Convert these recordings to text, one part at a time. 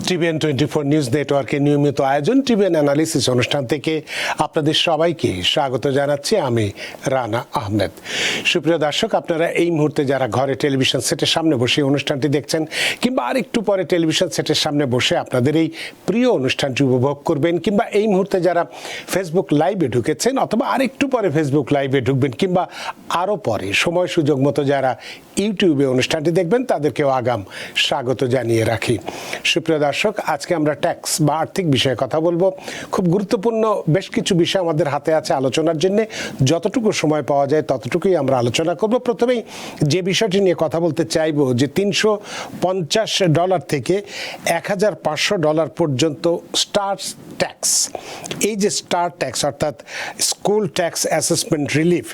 TVN 24 news নেটওয়ার্কের নিয়মিত আয়োজন টিভিএন অ্যানালিসিস অনুষ্ঠান থেকে আপনাদের সবাইকে স্বাগত জানাচ্ছি আমি রানা আহমেদ। সুপ্রিয় দর্শক, আপনারা এই মুহূর্তে যারা ঘরে টেলিভিশন সেটের সামনে বসে অনুষ্ঠানটি দেখছেন কিংবা আরেকটু পরে টেলিভিশন সেটের সামনে বসে আপনাদের এই প্রিয় অনুষ্ঠানটি উপভোগ করবেন, কিংবা এই মুহূর্তে যারা ফেসবুক লাইভে ঢুকেছেন অথবা আরেকটু পরে ফেসবুক লাইভে ঢুকবেন, কিংবা আরও পরে সময় সুযোগ মতো যারা ইউটিউবে অনুষ্ঠানটি দেখবেন তাদেরকেও আগাম স্বাগত জানিয়ে রাখি। সুপ্রিয় দর্শক, আজকে আমরা ট্যাক্স বা আর্থিক বিষয়ে কথা বলবো। খুব গুরুত্বপূর্ণ বেশ কিছু বিষয় আমাদের হাতে আছে আলোচনার জন্য। যতটুকু সময় পাওয়া যায় ততটুকুই আমরা আলোচনা করব। প্রথমেই যে বিষয়টি নিয়ে কথা বলতে চাইব যে $350 থেকে $1,500 পর্যন্ত স্টার ট্যাক্স, এই যে স্টার ট্যাক্স অর্থাৎ স্কুল ট্যাক্স অ্যাসেসমেন্ট রিলিফ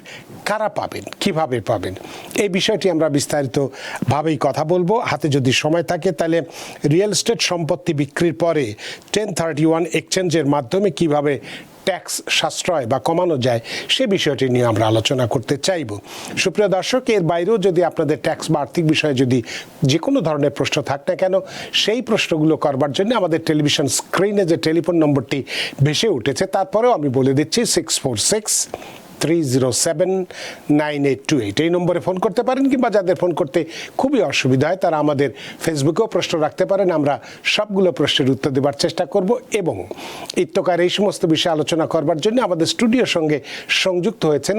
কারা পাবেন, কিভাবে পাবেন, এই বিষয়টি আমরা বিস্তারিতভাবেই কথা বলবো। হাতে যদি সময় থাকে তাহলে রিয়েল এস্টেট সম্পত্তি বিক্রির পরে 1031 এক্সচেঞ্জের মাধ্যমে কিভাবে ট্যাক্স সাশ্রয় বা কমানো যায় সে বিষয়টি নিয়ে আমরা আলোচনা করতে চাইব। সুপ্রিয় দর্শক, এর বাইরেও যদি আপনাদের ট্যাক্স বা আর্থিক বিষয়ে যদি যে কোনো ধরনের প্রশ্ন থাক না কেন, সেই প্রশ্নগুলো করবার জন্য আমাদের টেলিভিশন স্ক্রিনে যে টেলিফোন নম্বরটি ভেসে উঠেছে তারপরেও আমি বলে দিচ্ছি 646-307-9828 এই নম্বরে ফোন করতে পারেন, কিংবা যাদের ফোন করতে খুবই অসুবিধা হয় তারা আমাদের ফেসবুকেও প্রশ্ন রাখতে পারেন। আমরা সবগুলো প্রশ্নের উত্তর দেওয়ার চেষ্টা করব। এবং ইত্যকার এই সমস্ত বিষয়ে আলোচনা করবার জন্য আমাদের স্টুডিওর সঙ্গে সংযুক্ত হয়েছেন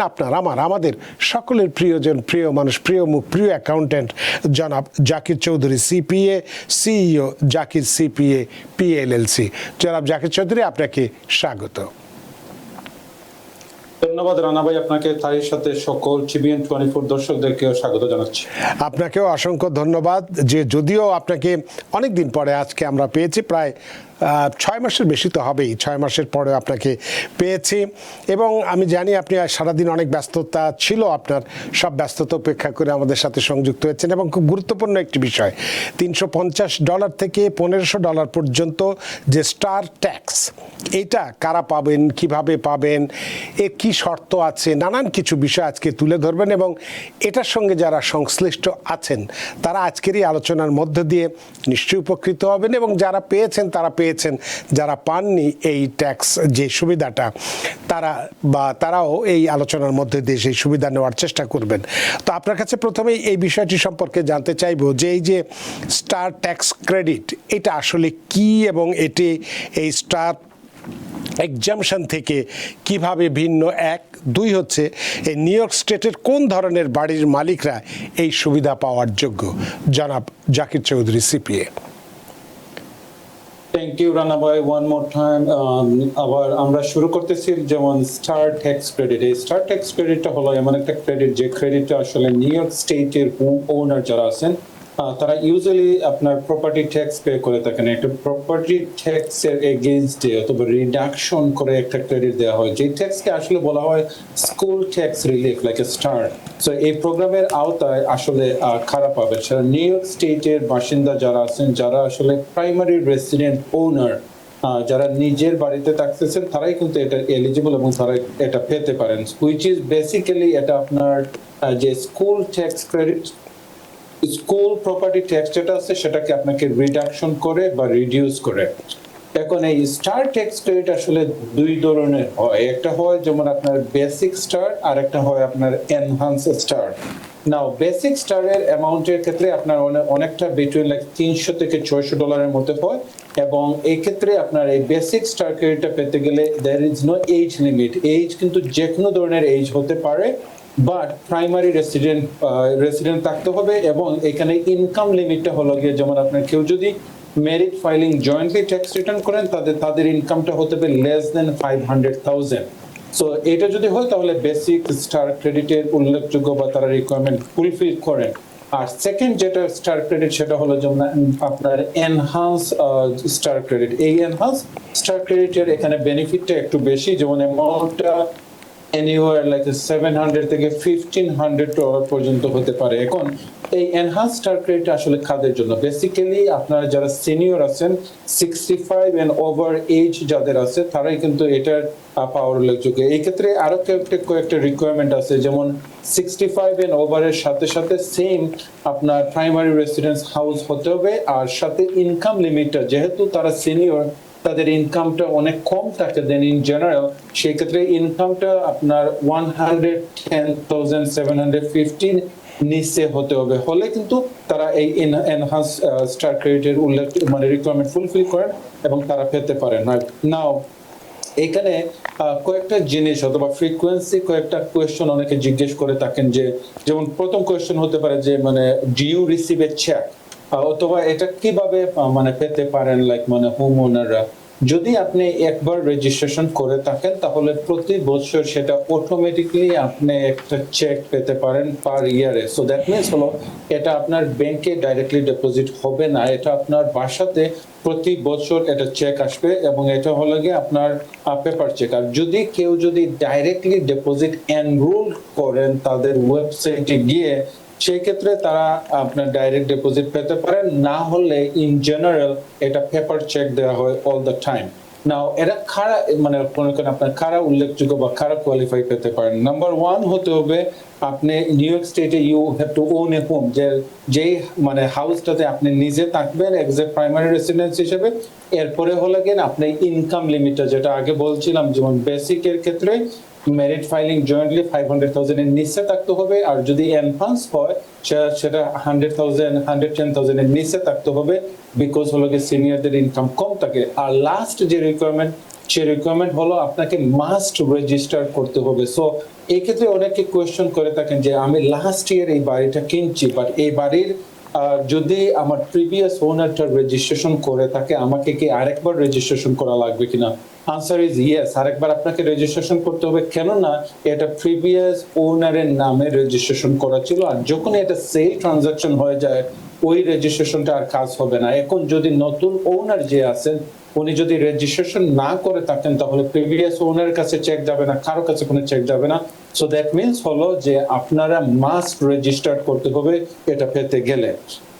আমাদের সকলের প্রিয়জন, প্রিয় মানুষ, প্রিয় মুখ, প্রিয় অ্যাকাউন্ট্যান্ট জনাব Zakir Chowdhury, CPA, CEO Zakir CPA PLLC. জনাব জাকির চৌধুরী, আপনাকে স্বাগত। ধন্যবাদ রানা ভাই, আপনাকে তার সাথে সকল টিভিএন 24 দর্শকদেরকেও স্বাগত জানাচ্ছি। আপনাকেও অসংখ্য ধন্যবাদ। যে যদিও আপনাকে অনেক দিন পরে আজকে আমরা পেয়েছি, প্রায় 6 মাসের বেশি তো হবেই, 6 মাসের পরে আপনাকে পেয়েছি। এবং আমি জানি আপনি সারাদিন অনেক ব্যস্ততা ছিল আপনার, সব ব্যস্ততা উপেক্ষা করে আমাদের সাথে সংযুক্ত হয়েছেন। এবং খুব গুরুত্বপূর্ণ একটি বিষয়, $350 থেকে $1,500 পর্যন্ত যে স্টার ট্যাক্স, এইটা কারা পাবেন, কিভাবে পাবেন, এর কি শর্ত আছে, নানান কিছু বিষয় আজকে তুলে ধরবেন। এবং এটার সঙ্গে যারা সংশ্লিষ্ট আছেন তারা আজকের এই আলোচনার মধ্য দিয়ে নিশ্চয়ই উপকৃত হবেন। এবং যারা পেয়েছেন তারা পেয়েছেন, যারা পাননি এই ট্যাক্স যে সুবিধাটা তারাও এই আলোচনার মধ্যে দিয়ে সেই সুবিধা নেওয়ার চেষ্টা করবেন। তো আপনার কাছে প্রথমেই এই বিষয়টি সম্পর্কে জানতে চাইব যে এই যে স্টার ট্যাক্স ক্রেডিট, এটা আসলে কি, এবং এটি এই স্টার এক্সামশন থেকে কিভাবে ভিন্ন। 1, 2 হচ্ছে এই নিউ ইয়র্ক স্টেটের কোন ধরনের বাড়ির মালিকরা এই সুবিধা পাওয়ার যোগ্য। জনাব Zakir Chowdhury, CPA. Thank you Rana ভাই, ওয়ান মোর টাইম। আবার আমরা শুরু করতেছি যেমন স্টার ট্যাক্স ক্রেডিট। এই স্টার ট্যাক্স ক্রেডিটটা হলো এমন একটা ক্রেডিট যে ক্রেডিটটা আসলে নিউ ইয়র্ক স্টেটের হোম ওনার যারা আছেন তারা ইউজুয়ালি আপনার প্রপার্টি ট্যাক্স পে করে থাকেন। একটা প্রপার্টি ট্যাক্সের এগেইনস্টে অথবা রিডাকশন করে একটা ক্রেডিট দেওয়া হয়, যে ট্যাক্সকে আসলে বলা হয় school tax relief, like a star. So এই প্রোগ্রামের আওতায় আসলে খারাপ পাবে সেটা নিউ ইয়র্ক স্টেটের বাসিন্দা যারা আছেন, যারা আসলে প্রাইমারি রেসিডেন্ট ওনার, যারা নিজের বাড়িতে থাকতেছেন, তারাই কিন্তু এটা এলিজিবল এবং তারা এটা পেতে পারেন। হুইচ ইজ বেসিক্যালি এটা আপনার যে school tax credit, school property tax যেটা আছে সেটাকে আপনাকে রিডাকশন করে বা রিডিউস করে। এখন এই স্টার ট্যাক্স ক্রেডিট আসলে 2 ধরনের হয়। একটা হয় যেমন আপনার বেসিক স্টার, আর একটা হয় আপনার এনহান্স স্টার। নাও বেসিক স্টারের অ্যামাউন্টের ক্ষেত্রে আপনার অনেকটা বিটুইন লাইক $300 থেকে $600 মধ্যে হয়। এবং এই ক্ষেত্রে আপনার এই বেসিক স্টার ক্রেডিটটা পেতে গেলে there is no age limit. Age কিন্তু যে কোনো ধরনের এজ হতে পারে, বাট প্রাইমারি রেসিডেন্ট থাকতে হবে। এবং এখানে ইনকাম লিমিটটা হলো গিয়ে, যেমন আপনার কেউ যদি merit filing jointly tax return করেন তাদের ইনকামটা হতে হবে লেস দেন 500,000। সো এটা যদি হয় তাহলে বেসিক স্টার ক্রেডিটের উল্লেখযোগ্য বা তারা রিকোয়ারমেন্ট ফুলফিল করেন। আর সেকেন্ড যেটা স্টার ক্রেডিট সেটা হলো যেমন আপনার এনহান্স স্টার ক্রেডিট। এই এনহান্স স্টার ক্রেডিটের এখানে বেনিফিটটা একটু বেশি, যেমন অ্যামাউন্টটা anywhere like $700 থেকে $1,500 পর্যন্ত হতে পারে। এখন এই এনহান্স স্টার ক্রেডিট আসলে কাদের জন্য? বেসিক্যালি আপনারা যারা সিনিয়র আছেন, 65 এন্ড ওভার এজ যাদের আছে, তারাই কিন্তু এটার পাওয়ার উল্লেখযোগ্য। এই ক্ষেত্রে আরো কয়েকটা রিকোয়ারমেন্ট আছে, যেমন 65 এন্ড ওভারের সাথে সাথে সেম আপনার প্রাইমারি রেসিডেন্স হাউস হতে হবে, আর সাথে ইনকাম লিমিটটা, যেহেতু তারা সিনিয়র তাদের ইনকামটা অনেক কম থাকে দেন ইন জেনারেল, সেই ক্ষেত্রে ইনকামটা আপনার 110,750 নিচে হতে হবে, হলে কিন্তু তারা এই এনহান্স স্টার ক্রেডিটের উল্লেখ মানে রিকোয়ারমেন্ট ফুলফিল করেন এবং তারা পেতে পারেন। নাও এখানে কয়েকটা জিনিস অথবা ফ্রিকোয়েন্সি কয়েকটা কোয়েশ্চন অনেকে জিজ্ঞেস করে থাকেন, যে যেমন প্রথম কোয়েশ্চন হতে পারে যে মানে do you receive a check, অথবা এটা কিভাবে মানে পেতে পারেন লাইক মানে হোম ওনাররা। যদি আপনি একবার রেজিস্ট্রেশন করে থাকেন তাহলে প্রতি বছর সেটা অটোমেটিকলি আপনি একটা চেক পেতে পারেন পার ইয়ারে। সো দ্যাট মিনস হলো এটা আপনার ব্যাংকে ডাইরেক্টলি ডিপোজিট হবে না, এটা আপনার বাসাতে প্রতি বছর এটা চেক আসবে, এবং এটা হলো গিয়ে আপনার পেপার চেক। আর যদি কেউ ডাইরেক্টলি ডিপোজিট এনরোল করেন তাদের ওয়েবসাইটে গিয়ে, সেই ক্ষেত্রে তারা আপনার ডাইরেক্ট ডিপোজিট পেতে পারেন, না হলে ইন জেনারেল এটা পেপার চেক দেওয়া হয় অল দ্য টাইম। নাও এটা কারা মানে আপনার কারা উল্লেখযোগ্য বা কারা কোয়ালিফাই পেতে পারেন? নাম্বার 1 হতে হবে আপনি নিউ ইয়র্ক স্টেটে you have to own a home, যেই মানে হাউসটাতে আপনি নিজে থাকবেন এজ এ প্রাইমারি রেসিডেন্স হিসেবে। এরপরে হলো গিয়ে আপনি ইনকাম লিমিটটা, যেটা আগে বলছিলাম, যেমন বেসিকের ক্ষেত্রে মেরিট ফাইলিং জয়েন্টলি 500,000 এর নিচে থাকতে হবে, আর যদি এনহান্স হয় সেটা 100,000 110,000 এর নিচে থাকতে হবে, বিকজ হলো কি সিনিয়রদের ইনকাম কম থাকে। আর লাস্ট যে রিকোয়ারমেন্ট, সেই রিকোয়ারমেন্ট হলো আপনাকে মাস্ট রেজিস্টার করতে হবে। সো এই ক্ষেত্রে অনেকে কোয়েশ্চন করে থাকেন যে আমি লাস্ট ইয়ার এই বাড়িটা কিনছি, বাট এই বাড়ির যদি আমার প্রিভিয়াস ওনারটা রেজিস্ট্রেশন করে থাকে, আমাকে কি আরেকবার রেজিস্ট্রেশন করা লাগবে কিনা? আনসার ইজ ইয়েস, আরেকবার আপনাকে রেজিস্ট্রেশন করতে হবে। কেননা এটা প্রিভিয়াস ওনারের নামে রেজিস্ট্রেশন করা ছিল, আর যখন এটা সেল ট্রানজাকশন হয়ে যায় ওই রেজিস্ট্রেশনটা আর কাজ হবে না। এখন যদি নতুন ওনার যে আছেন উনি যদি রেজিস্ট্রেশন না করে থাকেন, তাহলে প্রিভিয়াস ওনারের কাছে চেক যাবে না, কারো কাছে কোনো চেক যাবে না। সো দ্যাট মিনস হলো যে আপনারা মাস্ট রেজিস্টার করতে হবে এটা পেতে গেলে।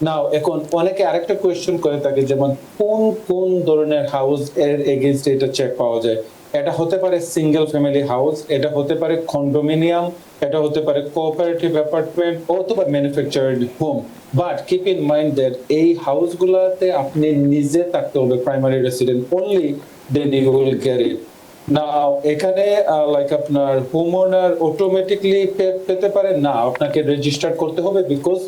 নাও এখন অনেকে আরেকটা কোয়েশ্চেন করে থাকে, যেমন কোন কোন ধরনের হাউস এর এগেইনস্ট এটা চেক পাওয়া যায়? এটা হতে পারে সিঙ্গেল ফ্যামিলি হাউস, এটা হতে পারে কন্ডোমিনিয়াম, এটা হতে পারে কোঅপারেটিভ অ্যাপার্টমেন্ট অথবা manufactured home. But keep in mind that এই হাউসগুলোতে আপনি নিজে থাকতে হবে, primary resident only, then you will get it. Now এখানে লাইক আপনার হোম ওনার অটোমেটিকলি পেতে পারে না, আপনাকে রেজিস্টার করতে হবে, বিকজ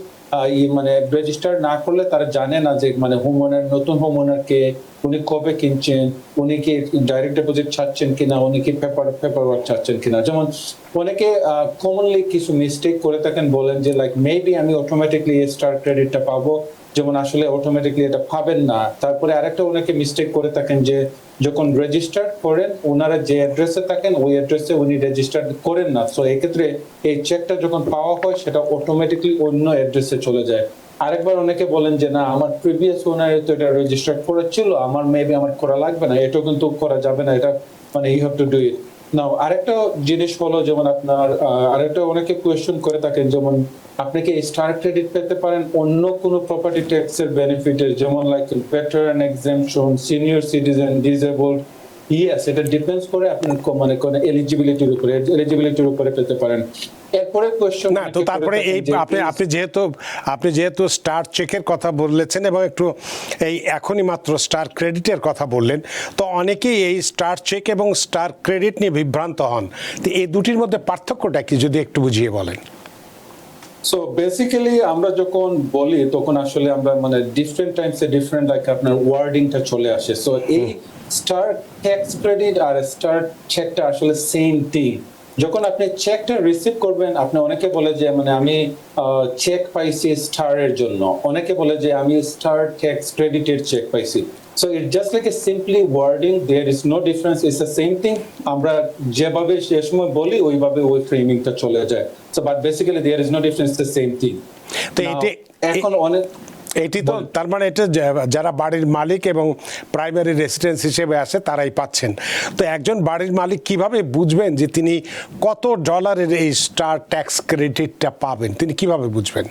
মানে রেজিস্টার না করলে তারা জানে না যে মানে হোম ওনার, নতুন হোম ওনারকে উনি কবে কিনছেন, উনি কি ডাইরেক্ট ডিপোজিট চাচ্ছেন কিনা, উনি কি পেপার ওয়ার্ক চাচ্ছেন কিনা। যেমন অনেকে কমনলি কিছু মিস্টেক করে থাকেন, বলেন যে লাইক মেবি আমি অটোমেটিকলি স্টার ক্রেডিটটা পাবো, যেমন আসলে অটোমেটিকলি এটা পাবেন না। তারপরে আরেকটা অনেকে মিস্টেক করে থাকেন যে যখন রেজিস্টার করেন ওনারা যে অ্যাড্রেসে থাকেন ওই অ্যাড্রেসে উনি রেজিস্টার করেন না। সো এই ক্ষেত্রে এই চেকটা যখন পাওয়া হয় সেটা অটোমেটিকলি অন্য অ্যাড্রেসে চলে যায়। আরেকবার অনেকে বলেন যে না আমার প্রিভিয়াস ওনারে তো এটা রেজিস্টার করা ছিল, আমার মেবি আমার করা লাগবে না, এটাও কিন্তু করা যাবে না, এটা মানে you have to do it now. আরেকটা জিনিস হলো, যেমন আপনার আরেকটা অনেকে কোয়েশ্চেন করে থাকেন, যেমন আপনি কি স্টার ক্রেডিট পেতে পারেন অন্য কোনো প্রপার্টি ট্যাক্সের বেনিফিটের, যেমন like veteran exemption, senior citizen, disabled. Yes, এটা ডিপেন্ডস করে আপনার মানে কোন এলিজিবিলিটির উপরে পেতে পারেন। এরপরে কোশ্চেন না তো তারপরে এই আপনি যেহেতু স্টার চেকের কথা বলেছেন এবং একটু এই এখনই মাত্র স্টার ক্রেডিটের কথা বললেন, তো অনেকেই এই স্টার চেক এবং স্টার ক্রেডিট নিয়ে বিভ্রান্ত হন। তো এই দুটির মধ্যে পার্থক্যটা কি যদি একটু বুঝিয়ে বলেন? সো বেসিক্যালি আমরা যখন বলি তখন আসলে আমরা মানে ডিফারেন্ট টাইমসে ডিফারেন্ট লাইক আপনার ওয়ার্ডিংটা চলে আসে। সো এই স্টার ট্যাক্স ক্রেডিট আর স্টার চেকটা আসলে সেম থিং। যখন আপনি চেকটা রিসিভ করবেন, আপনি অনেকে বলে যে মানে আমি চেক পাইছি স্টারের জন্য, অনেকে বলে যে আমি স্টার ট্যাক্স ক্রেডিটের চেক পাইছি। So it's just like a simply wording, there is no difference, it's the same thing. আমরা যেভাবে সে সময় বলি ওইভাবে ওই ফ্রেমিংটা চলে যায়। So but basically there is no difference, the same thing. তো এখন অনেক এটি তো তার মানে এটা যারা বাড়ির মালিক এবং প্রাইমারি রেসিডেন্স হিসেবে আসে তারাই পাচ্ছেন। তো একজন বাড়ির মালিক কিভাবে বুঝবেন যে তিনি কত ডলারের এই স্টার ট্যাক্স ক্রেডিটটা পাবেন, তিনি কিভাবে বুঝবেন?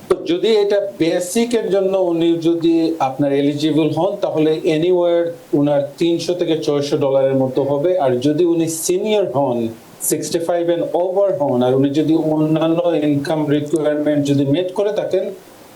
তো যদি এটা বেসিকের জন্য উনি যদি আপনার এলিজিবল হন, তাহলে এনিওয়ার উনার $300 থেকে $400 মতো হবে। আর যদি উনি সিনিয়র হন, 65 এন্ড ওভার হন, আর উনি যদি অন্যান্য ইনকাম রিকোয়ারমেন্ট যদি মেট করে থাকেন,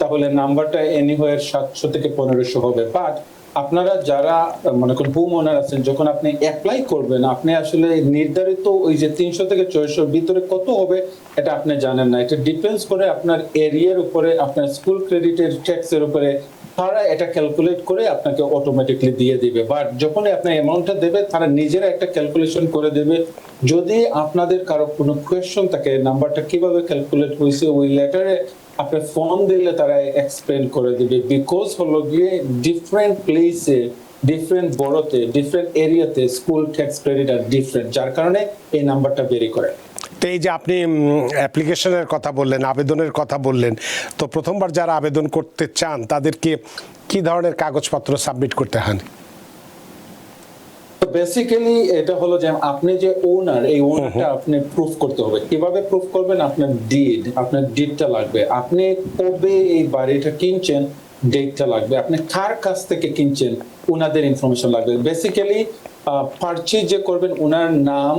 তাহলে নাম্বারটা এনিওয়ার 700 থেকে 1500 হবে। বাট আপনারা যারা মনে করেন হোম ওনার আছেন, যখন আপনি অ্যাপ্লাই করবেন, আপনি আসলে নির্ধারিত ওই যে 300 থেকে 400 ভিতরে কত হবে এটা আপনি জানেন না। এটা ডিপেন্ডস করে আপনার এরিয়ার উপরে, আপনার স্কুল ক্রেডিটের ট্যাক্সের উপরে। তারা এটা ক্যালকুলেট করে আপনাকে অটোমেটিকলি দিয়ে দিবে। বাট যখন আপনি অ্যামাউন্টটা দেবে, তারা নিজেরা একটা ক্যালকুলেশন করে দেবে। যদি আপনাদের কারো কোনো কোয়েশ্চন থাকে নাম্বারটা কিভাবে ক্যালকুলেট হয়েছে, ওই লেটারে আপনি ফর্ম দিলে তারা এক্সপ্লেন করে দিবে। বিকজ হলো গিয়ে ডিফারেন্ট প্লেসে, ডিফারেন্ট বড়তে, ডিফারেন্ট এরিয়াতে স্কুল ট্যাক্স ক্রেডিট আর ডিফারেন্ট, যার কারণে এই নাম্বারটা বেরি করে। তো এই যে আপনি অ্যাপ্লিকেশনের কথা বললেন, আবেদনের কথা বললেন, তো প্রথমবার যারা আবেদন করতে চান তাদেরকে কি ধরনের কাগজপত্র সাবমিট করতে হয়? বেসিক্যালি এটা হলো যে আপনি যে ওনার, এই ওনারটা আপনি প্রুফ করতে হবে। কিভাবে প্রুফ করবেন? আপনার ডিডটা লাগবে। আপনি কবে এই বাড়িটা কিনছেন, ডেটটা লাগবে। আপনি কার কাছ থেকে কিনছেন, ওনাদের ইনফরমেশন লাগবে। বেসিক্যালি পারচেজ যে করবেন, ওনার নাম,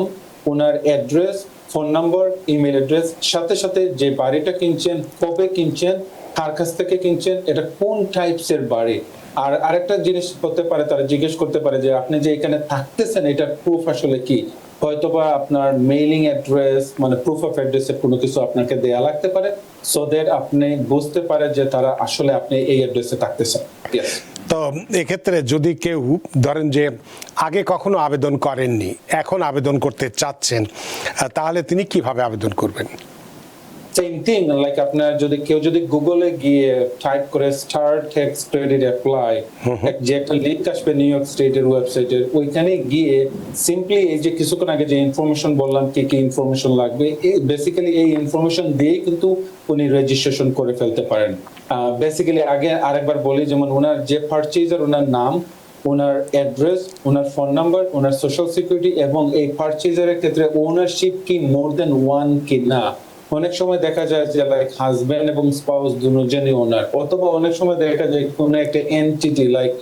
ওনার address, phone number, email address, সাথে সাথে যে বাড়িটা কিনছেন, কবে কিনছেন, কার কাছ থেকে কিনছেন, এটা কোন টাইপস এর বাড়ি। আর আরেকটা জিনিস হতে পারে, তারা জিজ্ঞেস করতে পারে যে আপনি যে এখানে থাকতেছেন এটা প্রুফ আসলে কি। হয়তোবা আপনার মেইলিং অ্যাড্রেস, মানে প্রুফ অফ অ্যাড্রেসের কোনো কিছু আপনাকে দেয়া লাগতে পারে, সো দ্যাট আপনি বুঝতে পারে যে তারা আসলে আপনি এই অ্যাড্রেসে থাকতেছেন। ইয়েস। তো এক্ষেত্রে যদি কেউ ধরেন যে আগে কখনো আবেদন করেননি, এখন আবেদন করতে চাচ্ছেন, তাহলে তিনি কিভাবে আবেদন করবেন? সেম থিং, লাইক আপনার যদি কেউ যদি গুগলে গিয়ে টাইপ করে স্টার ট্যাক্স ক্রেডিট অ্যাপ্লাই, যে একটা লিংক আসবে নিউ ইয়র্ক স্টেটের ওয়েবসাইটের, ওইখানে গিয়ে সিম্পলি এই যে কিছুক্ষণ আগে যে ইনফরমেশন বললাম কি কি ইনফরমেশন লাগবে, বেসিক্যালি এই ইনফরমেশন দিয়েই কিন্তু উনি রেজিস্ট্রেশন করে ফেলতে পারেন। বেসিক্যালি আগে আরেকবার বলি, যেমন ওনার যে পারচেজার, ওনার নাম, ওনার অ্যাড্রেস, ওনার ফোন নাম্বার, ওনার সোশ্যাল সিকিউরিটি, এবং এই পারচেজারের ক্ষেত্রে ওনারশিপ কি মোর দেন ওয়ান কি না। অনেক সময় দেখা যায় যে লাইক হাজবেন্ড এবং স্পাউস দুজনই ওনার, অথবা অনেক সময় দেখা যায় কোনো একটা এন্টিটি লাইক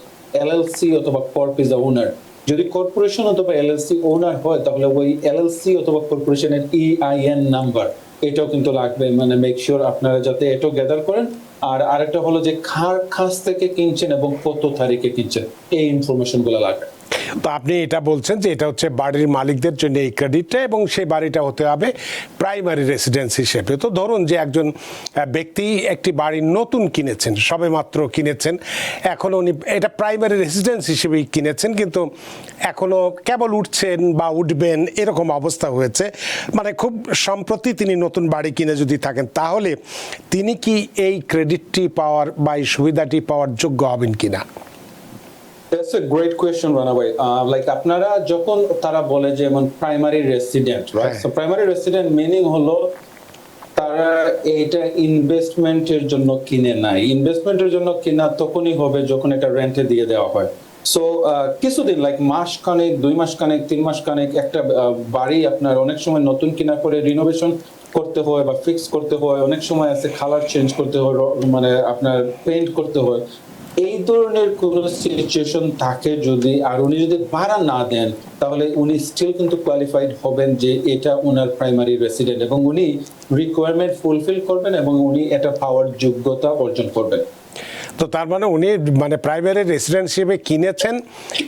এলএলসি অথবা কর্প ইজ ওনার। যদি কর্পোরেশন অথবা এলএলসি ওনার হয়, তাহলে ওই এলএলসি অথবা কর্পোরেশনের EIN নাম্বার এটাও কিন্তু লাগবে। মানে মেক শিওর আপনারা যাতে এটাও গ্যাদার করেন। আর আরেকটা হলো যে কার কাছ থেকে কিনছেন এবং কত তারিখে কিনছেন, এই ইনফরমেশন গুলো লাগবে। তো আপনি এটা বলছেন যে এটা হচ্ছে বাড়ির মালিকদের জন্য এই ক্রেডিটটা, এবং সেই বাড়িটা হতে হবে প্রাইমারি রেসিডেন্স হিসেবে। তো ধরুন যে একজন ব্যক্তি একটি বাড়ি নতুন কিনেছেন, সবেমাত্র কিনেছেন, এখন উনি এটা প্রাইমারি রেসিডেন্স হিসেবেই কিনেছেন, কিন্তু এখনো কেবল উঠছেন বা উঠবেন এরকম অবস্থা হয়েছে, মানে খুব সম্প্রতি তিনি নতুন বাড়ি কিনে যদি থাকেন, তাহলে তিনি কি এই ক্রেডিটটি পাওয়ার বা এই সুবিধাটি পাওয়ার যোগ্য হবেন কিনা? That's a great question, Rana bhai. Like আপনারা যখন তারা বলে যে যেমন primary resident, right? So primary resident meaning হলো তারা এটা ইনভেস্টমেন্টের জন্য কিনে নাই। ইনভেস্টমেন্টের জন্য কিনা তখনই হবে যখন এটা রেন্টে দিয়ে দেওয়া হয়। সো কিছুদিন লাইক মাস খানেক, 2 মাস খানেক, 3 মাস খানেক একটা বাড়ি আপনার অনেক সময় নতুন কিনা করে রিনোভেশন করতে হয় বা ফিক্স করতে হয়, অনেক সময় আছে কালার চেঞ্জ করতে হয়, মানে আপনার পেইন্ট করতে হয়। এই ধরনের কোন সিচুয়েশন থাকে যদি, আর উনি যদি ভাড়া না দেন, তাহলে উনি স্টিল কিন্তু কোয়ালিফাইড হবেন যে এটা ওনার প্রাইমারি রেসিডেন্ট, এবং উনি রিকোয়ারমেন্ট ফুলফিল করবেন এবং উনি এটা পাওয়ার যোগ্যতা অর্জন করবেন। তো তার মানে উনি মানে প্রাইমারি রেসিডেন্ট হিসেবে কিনেছেন,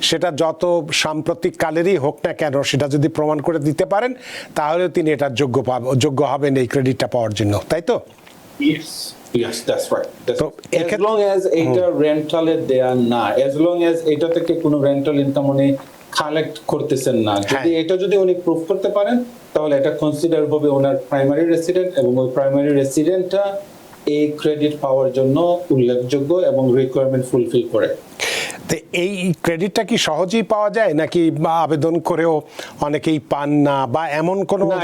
সেটা যত সাম্প্রতিক কালেরই হোক না কেন, সেটা যদি প্রমাণ করে দিতে পারেন, তাহলে তিনি এটা যোগ্য হবেন এই ক্রেডিটটা পাওয়ার জন্য, তাই তো? Yes, that's right. তো As long as এটা রেন্টালে দেয়া না, as long as এটা থেকে কোনো রেন্টাল ইনকাম উনি কালেক্ট করতেছেন না, যদি এটা যদি উনি প্রুফ করতে পারেন, তাহলে এটা কনসিডার হবে ওনার প্রাইমারি রেসিডেন্ট, এবং ওই প্রাইমারি রেসিডেন্টটা এই ক্রেডিট পাওয়ার জন্য উল্লেখযোগ্য এবং রিকোয়ারমেন্ট ফুলফিল করে। তো এই ক্রেডিটটা কি সহজেই পাওয়া যায়, নাকি আবেদন করেও অনেকেই পান না, বা এমন কোনো? না,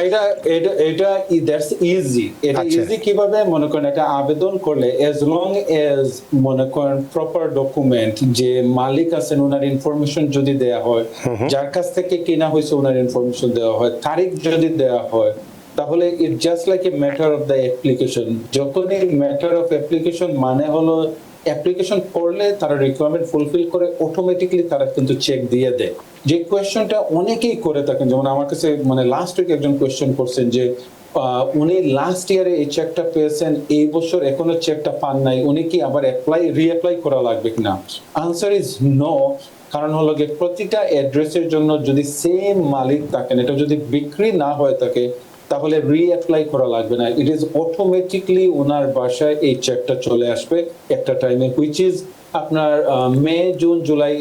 এটা দ্যাটস ইজি। এটা ইজি কিভাবে? মনে করেন এটা আবেদন করলে as long as মনে করেন প্রপার ডকুমেন্ট, যে মালিক আছেন ওনার ইনফরমেশন যদি দেয়া হয়, যার কাছ থেকে কিনা হয়েছে ওনার ইনফরমেশন দেওয়া হয়, তারিখ যদি দেওয়া হয়, তাহলে it just like a matter of the application. যখনই ম্যাটার অফ অ্যাপ্লিকেশন মানে হলো অ্যাপ্লিকেশন করলে তারা রিকোয়ারমেন্ট ফুলফিল করে অটোমেটিকলি তারা কিন্তু চেক দিয়ে দেয়। যে কোয়েশ্চনটা অনেকেই করে থাকেন, যেমন আমার কাছে মানে লাস্ট উইক একজন কোয়েশ্চেন করছেন যে উনি লাস্ট ইয়ারে এই চেকটা পেয়েছেন, এই বছর এখনো চেকটা পান নাই, উনি কি আবার রিঅ্যাপ্লাই করা লাগবে কিনা? Answer is no. কারণ হলো গিয়ে প্রতিটা অ্যাড্রেসের জন্য যদি সেম মালিক থাকেন, এটা যদি বিক্রি না হয়ে থাকে তাহলে রিঅ্যাপ্লাই করা লাগবে না। ইট ইজ অটোমেটিকলি ওনার বাসায় এই চেকটা চলে আসবে একটা টাইমে, হুইচ ইজ আপনার মে জুন জুলাই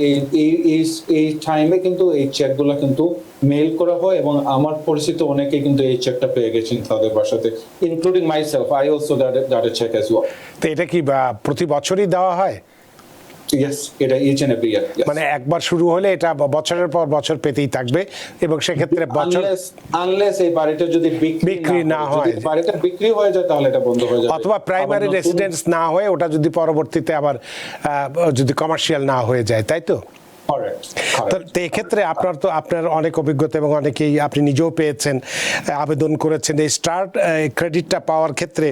এই টাইমে কিন্তু এই চেকগুলো কিন্তু মেইল করা হয়, এবং আমার পরিচিত অনেকেই কিন্তু এই চেকটা পেয়ে গেছেন তাদের বাসাতে, including myself. I also got a check as well. তো এটা কি প্রতি বছরই দেওয়া হয়? ইয়েস, এটা ইচ এন্ড এভরি ইয়ার। মানে একবার শুরু হলে এটা বছরের পর বছর পেতেই থাকবে, এবং সেক্ষেত্রে বছর আনলেস এই বাড়িটা যদি বিক্রি না হয়, যদি বাড়িটা বিক্রি হয়ে যায় তাহলে এটা বন্ধ হয়ে যাবে, অথবা প্রাইমারি রেসিডেন্স না হয়ে ওটা যদি পরবর্তীতে আবার যদি কমার্শিয়াল না হয়ে যায়, তাই তো? তো এক্ষেত্রে আপনার অনেক অভিজ্ঞতা এবং অনেকেই আপনি নিজেও পেয়েছেন, আবেদন করেছেন এই স্টার্ট ক্রেডিটটা পাওয়ার ক্ষেত্রে।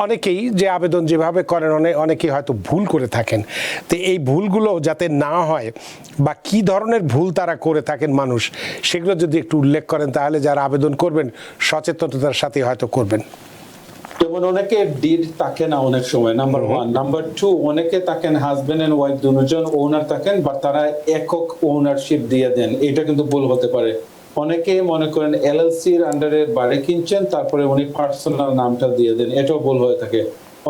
অনেকেই যে আবেদন যেভাবে করেন অনেকেই হয়তো ভুল করে থাকেন। তো এই ভুলগুলো যাতে না হয় বা কি ধরনের ভুল তারা করে থাকেন মানুষ, সেগুলো যদি একটু উল্লেখ করেন তাহলে যারা আবেদন করবেন সচেতনতার সাথে হয়তো করবেন। যেমন অনেকে ডিড থাকে না অনেক সময়, নাম্বার ওয়ান। নাম্বার টু, অনেকে থাকেন হাজবেন্ড এন্ড ওয়াইফ দুজন ওনার থাকেন, বা তারা একক ওনারশিপ দিয়ে দেন, এটা কিন্তু ভুল হতে পারে। অনেকে মনে করেন এলএলসি এর আন্ডারে বাড়ি কিনছেন, তারপরে উনি পার্সোনাল নামটা দিয়ে দেন, এটাও ভুল হয়ে থাকে।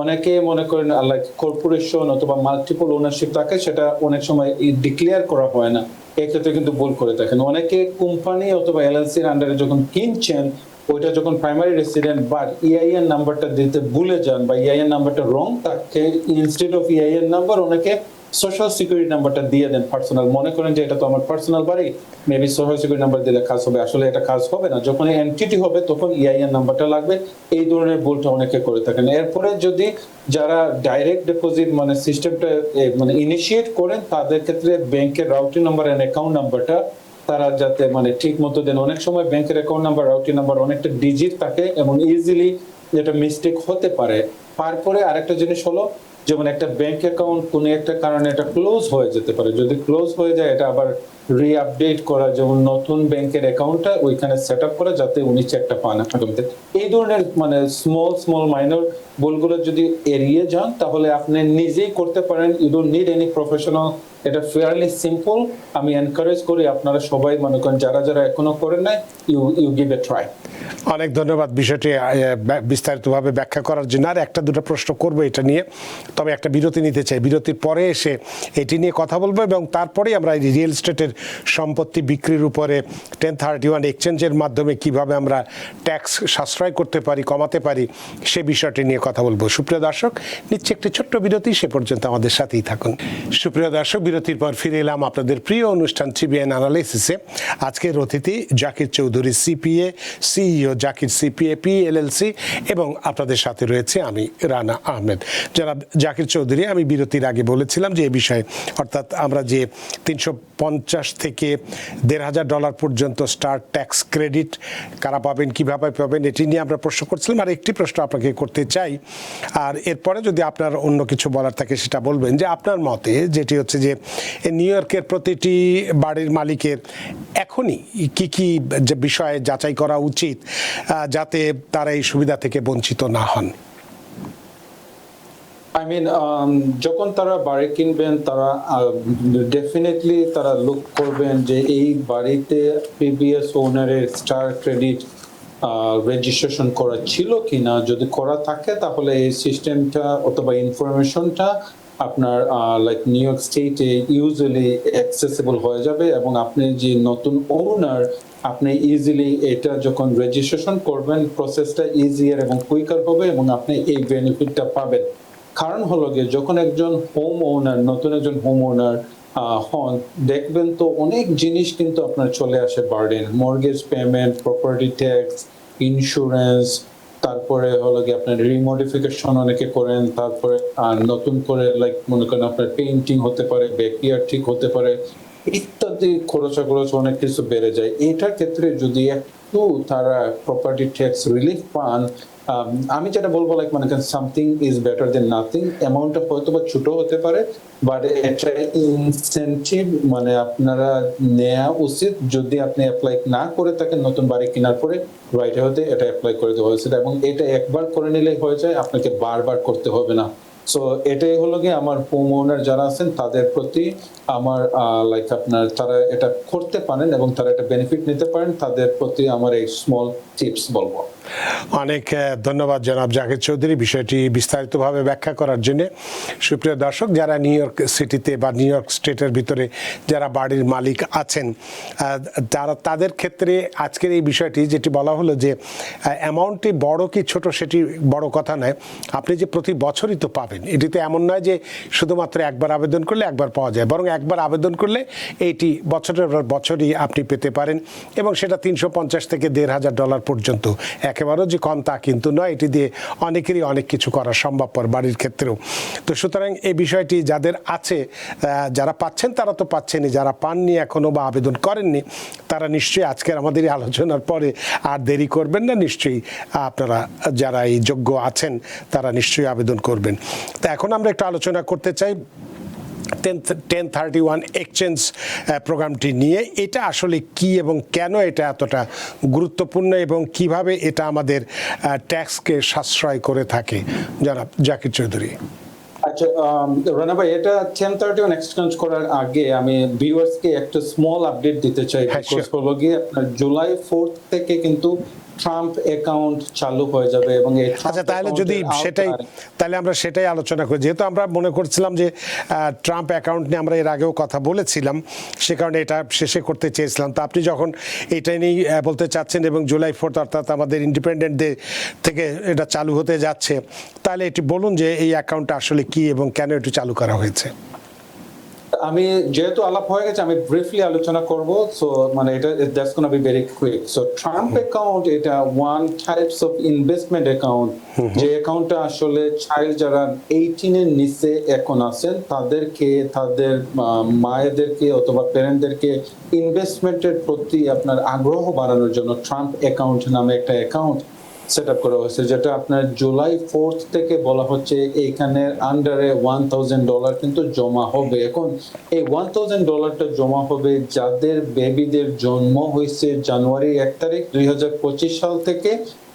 অনেকে মনে করেন লাইক কর্পোরেশন অথবা মাল্টিপল ওনারশিপ থাকে, সেটা অনেক সময় ডিক্লেয়ার করা হয় না, এক্ষেত্রে কিন্তু ভুল করে থাকেন। অনেকে কোম্পানি অথবা এলএলসি এর আন্ডারে যখন কিনছেন, ওইটা যখন প্রাইমারি রেসিডেন্ট বা ইআইএন নাম্বারটা দিতে ভুলে যান বা ইআইএন নাম্বারটা রং থাকে, ইনস্টেড অফ ইআইএন নাম্বার অনেকে সোশ্যাল সিকিউরিটি নাম্বারটা দিয়ে দেন পার্সোনাল। মনে করেন যে এটা তো আমার পার্সোনাল বাড়ি, মেবি সোশ্যাল সিকিউরিটি নাম্বার দিলে কাজ হবে, আসলে এটা কাজ হবে না। যখন এন্টিটি হবে তখন ইআইএন নাম্বারটা লাগবে। এই ধরনের ভুলটা অনেকে করে থাকেন। এরপরে যদি যারা ডাইরেক্ট ডিপোজিট মানে সিস্টেমটা মানে ইনিশিয়েট করেন, তাদের ক্ষেত্রে ব্যাংকের রাউটিং নাম্বার এন্ড অ্যাকাউন্ট নাম্বারটা তারা যাতে মানে ঠিক মতো দেন। অনেক সময় ব্যাংকের অ্যাকাউন্ট নাম্বার রাউটিং নাম্বার অনেকটা ডিজিট থাকে এবং ইজিলি যেটা মিস্টেক হতে পারে। তারপরে আরেকটা জিনিস হলো, যেমন একটা ব্যাংক অ্যাকাউন্ট কোনো একটা কারণে এটা ক্লোজ হয়ে যেতে পারে, যদি ক্লোজ হয়ে যায় এটা আবার রিআপডেট করা, যেমন নতুন ব্যাংকের অ্যাকাউন্টটা ওইখানে সেট আপ করা যাতে উনি চেকটা পান আগামীতে। এই ধরনের মানে স্মল মাইনর ভুলগুলো যদি এড়িয়ে যান তাহলে আপনি নিজেই করতে পারেন, you don't need any professional. এটা ফেয়ারলি সিম্পল। আমি এনকারেজ করি আপনারা সবাই মনে করেন যারা এখনো করেন নাই, ইউ গিভ এ ট্রাই। অনেক ধন্যবাদ বিষয়টি বিস্তারিতভাবে ব্যাখ্যা করার জন্য। আর একটা দুটো প্রশ্ন করবো এটা নিয়ে, তবে একটা বিরতি নিতে চাই। বিরতির পরে এসে এটি নিয়ে কথা বলবো এবং তারপরেই আমরা রিয়েল এস্টেটের সম্পত্তি বিক্রির উপরে 1031 এক্সচেঞ্জের মাধ্যমে কিভাবে আমরা ট্যাক্স সাশ্রয় করতে পারি, কমাতে পারি, সে বিষয়টি নিয়ে কথা বলবো। সুপ্রিয় দর্শক, নিচ্ছে একটি ছোট্ট বিরতি, সে পর্যন্ত আমাদের সাথেই থাকুন। সুপ্রিয় দর্শক, বিরতির পর ফিরে এলাম আপনাদের প্রিয় অনুষ্ঠান টিবিএন অ্যানালাইসিসে। আজকের অতিথি Zakir Chowdhury, CPA, CEO Zakir CPA PLLC, এবং আপনাদের সাথে রয়েছে আমি রানা আহমেদ। যারা জাকির চৌধুরী, আমি বিরতির আগে বলেছিলাম যে এই বিষয়ে, অর্থাৎ আমরা যে 350 থেকে $1,500 পর্যন্ত স্টার ট্যাক্স ক্রেডিট কারা পাবেন, কিভাবে পাবেন, এটি নিয়ে আমরা প্রশ্ন করছিলাম। আর একটি প্রশ্ন আপনাকে করতে চাই, আর এরপরে যদি আপনার অন্য কিছু বলার থাকে সেটা বলবেন, যে আপনার মতে যেটি হচ্ছে যে নিউ ইয়র্কের প্রতিটি বাড়ির মালিকের এখনই কি কি যে বিষয়ে যাচাই করা উচিত যাতে তারা এই সুবিধা থেকে বঞ্চিত না হন? যখন তারা বাড়ি কিনবেন তারা ডেফিনেটলি তারা লুক করবেন যে এই বাড়িতে প্রিভিয়াস ওনারের স্টার ক্রেডিট রেজিস্ট্রেশন করা ছিল কিনা। যদি করা থাকে তাহলে এই সিস্টেমটা অথবা ইনফরমেশনটা আপনার লাইক নিউ ইয়র্ক স্টেটে ইউজুয়ালি অ্যাক্সেসিবল হয়ে যাবে, এবং আপনি যে নতুন ওনার আপনি ইজিলি এটা যখন রেজিস্ট্রেশন করবেন প্রসেসটা ইজিয়ার এবং কুইকার হবে, এবং আপনি এই বেনিফিটটা পাবেন। কারণ হলো গিয়ে যখন একজন হোম ওনার, নতুন একজন হোম ওনার হন, দেখবেন তো অনেক জিনিস কিন্তু আপনার চলে আসে burden, mortgage payment, property tax, insurance, তারপরে হলো গিয়ে আপনার রিমডিফিকেশন অনেকে করেন, তারপরে নতুন করে লাইক মনে করেন আপনার পেইন্টিং হতে পারে, ব্যাকইয়ার্ড ঠিক হতে পারে, ইত্যাদি খরচ অনেক কিছু বেড়ে যায়। এটার ক্ষেত্রে যদি একটু তারা প্রপার্টি ট্যাক্স রিলিফ পান, আমি যেটা বলবো লাইক মানে something is better then nothing. অ্যামাউন্টটা হয়তো বা ছোট হতে পারে, বাট এটা ইনসেনটিভ মানে আপনারা নেওয়া উচিত। যদি আপনি অ্যাপ্লাই না করে থাকেন নতুন বাড়ি কেনার পরে, রাইট হতে এটা অ্যাপ্লাই করে দেওয়া উচিত, এবং এটা একবার করে নিলেই হয়ে যায়, আপনাকে বারবার করতে হবে না। সো এটাই হলো গিয়ে আমার হোম ওনার যারা আছেন তাদের প্রতি আমার লাইক আপনার তারা এটা করতে পারেন এবং তারা এটা বেনিফিট নিতে পারেন, তাদের প্রতি আমার এই স্মল টিপস বলবো। অনেক ধন্যবাদ জনাব জাকির চৌধুরী বিষয়টি বিস্তারিতভাবে ব্যাখ্যা করার জন্য। সুপ্রিয় দর্শক, যারা নিউ ইয়র্ক সিটিতে বা নিউ ইয়র্ক স্টেটের ভিতরে যারা বাড়ির মালিক আছেন, তাদের ক্ষেত্রে আজকের এই বিষয়টি যেটি বলা হলো যে অ্যামাউন্টটি বড় কি ছোট সেটি বড় কথা নয়, আপনি যে প্রতি বছরই তো পাবেন। এটিতে এমন নয় যে শুধুমাত্র একবার আবেদন করলে একবার পাওয়া যায়, বরং একবার আবেদন করলে এইটি বছরের পর বছরই আপনি পেতে পারেন, এবং সেটা $350 থেকে $1,500 পর্যন্ত। একেবারেও যে কম তা কিন্তু নয়, এটি দিয়ে অনেকেরই অনেক কিছু করা সম্ভবপর বাড়ির ক্ষেত্রেও। তো সুতরাং এই বিষয়টি যাদের আছে, যারা পাচ্ছেন তারা তো পাচ্ছেনই, যারা পাননি এখনও বা আবেদন করেননি তারা নিশ্চয়ই আজকের আমাদের এই আলোচনার পরে আর দেরি করবেন না, নিশ্চয়ই আপনারা যারা এই যোগ্য আছেন তারা নিশ্চয়ই আবেদন করবেন। তো এখন আমরা একটু আলোচনা করতে চাই 1031 এক্সচেঞ্জ প্রোগ্রামটি নিয়ে। এটা আসলে কি এবং কেন এটা এতটা গুরুত্বপূর্ণ এবং কিভাবে এটা আমাদের ট্যাক্সকে সাশ্রয় করে থাকে, জনাব জাকির চৌধুরী। আচ্ছা রানা ভাই, এটা 1031 এক্সচেঞ্জ করার আগে আমি ভিউয়ার্সকে একটা স্মল আপডেট দিতে চাই। বিকজ হলো গিয়ে আপনার জুলাই 4 থেকে কিন্তু ট্রাম্প অ্যাকাউন্ট চালু হয়ে যাবে, এবং এই আচ্ছা, তাহলে যদি তাহলে আমরা সেটাই আলোচনা করি। যেহেতু আমরা মনে করছিলাম যে ট্রাম্প অ্যাকাউন্ট নিয়ে আমরা এর আগেও কথা বলেছিলাম, সে কারণে এটা শেষে করতে চেয়েছিলাম। তো আপনি যখন এটাই নিয়ে বলতে চাচ্ছেন এবং জুলাই 4 অর্থাৎ আমাদের ইন্ডিপেন্ডেন্ট ডে থেকে এটা চালু হতে যাচ্ছে, তাহলে এটি বলুন যে এই অ্যাকাউন্টটা আসলে কি এবং কেন এটি চালু করা হয়েছে। আমি যেহেতু আলাপ হয়ে গেছে আমি ব্রিফলি আলোচনা করব। সো মানে এটা that's gonna be very quick. So Trump account এটা one types of investment account, যে অ্যাকাউন্টটা আসলে চাইল্ড যারা 18 এর নিচে এখন আছেন তাদেরকে, তাদের মায়েদেরকে অথবা প্যারেন্টদেরকে ইনভেস্টমেন্টের প্রতি আপনার আগ্রহ বাড়ানোর জন্য ট্রাম্প অ্যাকাউন্ট নামে একটা অ্যাকাউন্ট সেট আপ করা হয়েছে, যেটা আপনার জুলাই 4 থেকে বলা হচ্ছে এইখানে আন্ডারে $1,000 কিন্তু জমা হবে। এখন এই $1,000টা জমা হবে যাদের বেবিদের জন্ম হয়েছে জানুয়ারি 1 তারিখ 2025 সাল থেকে,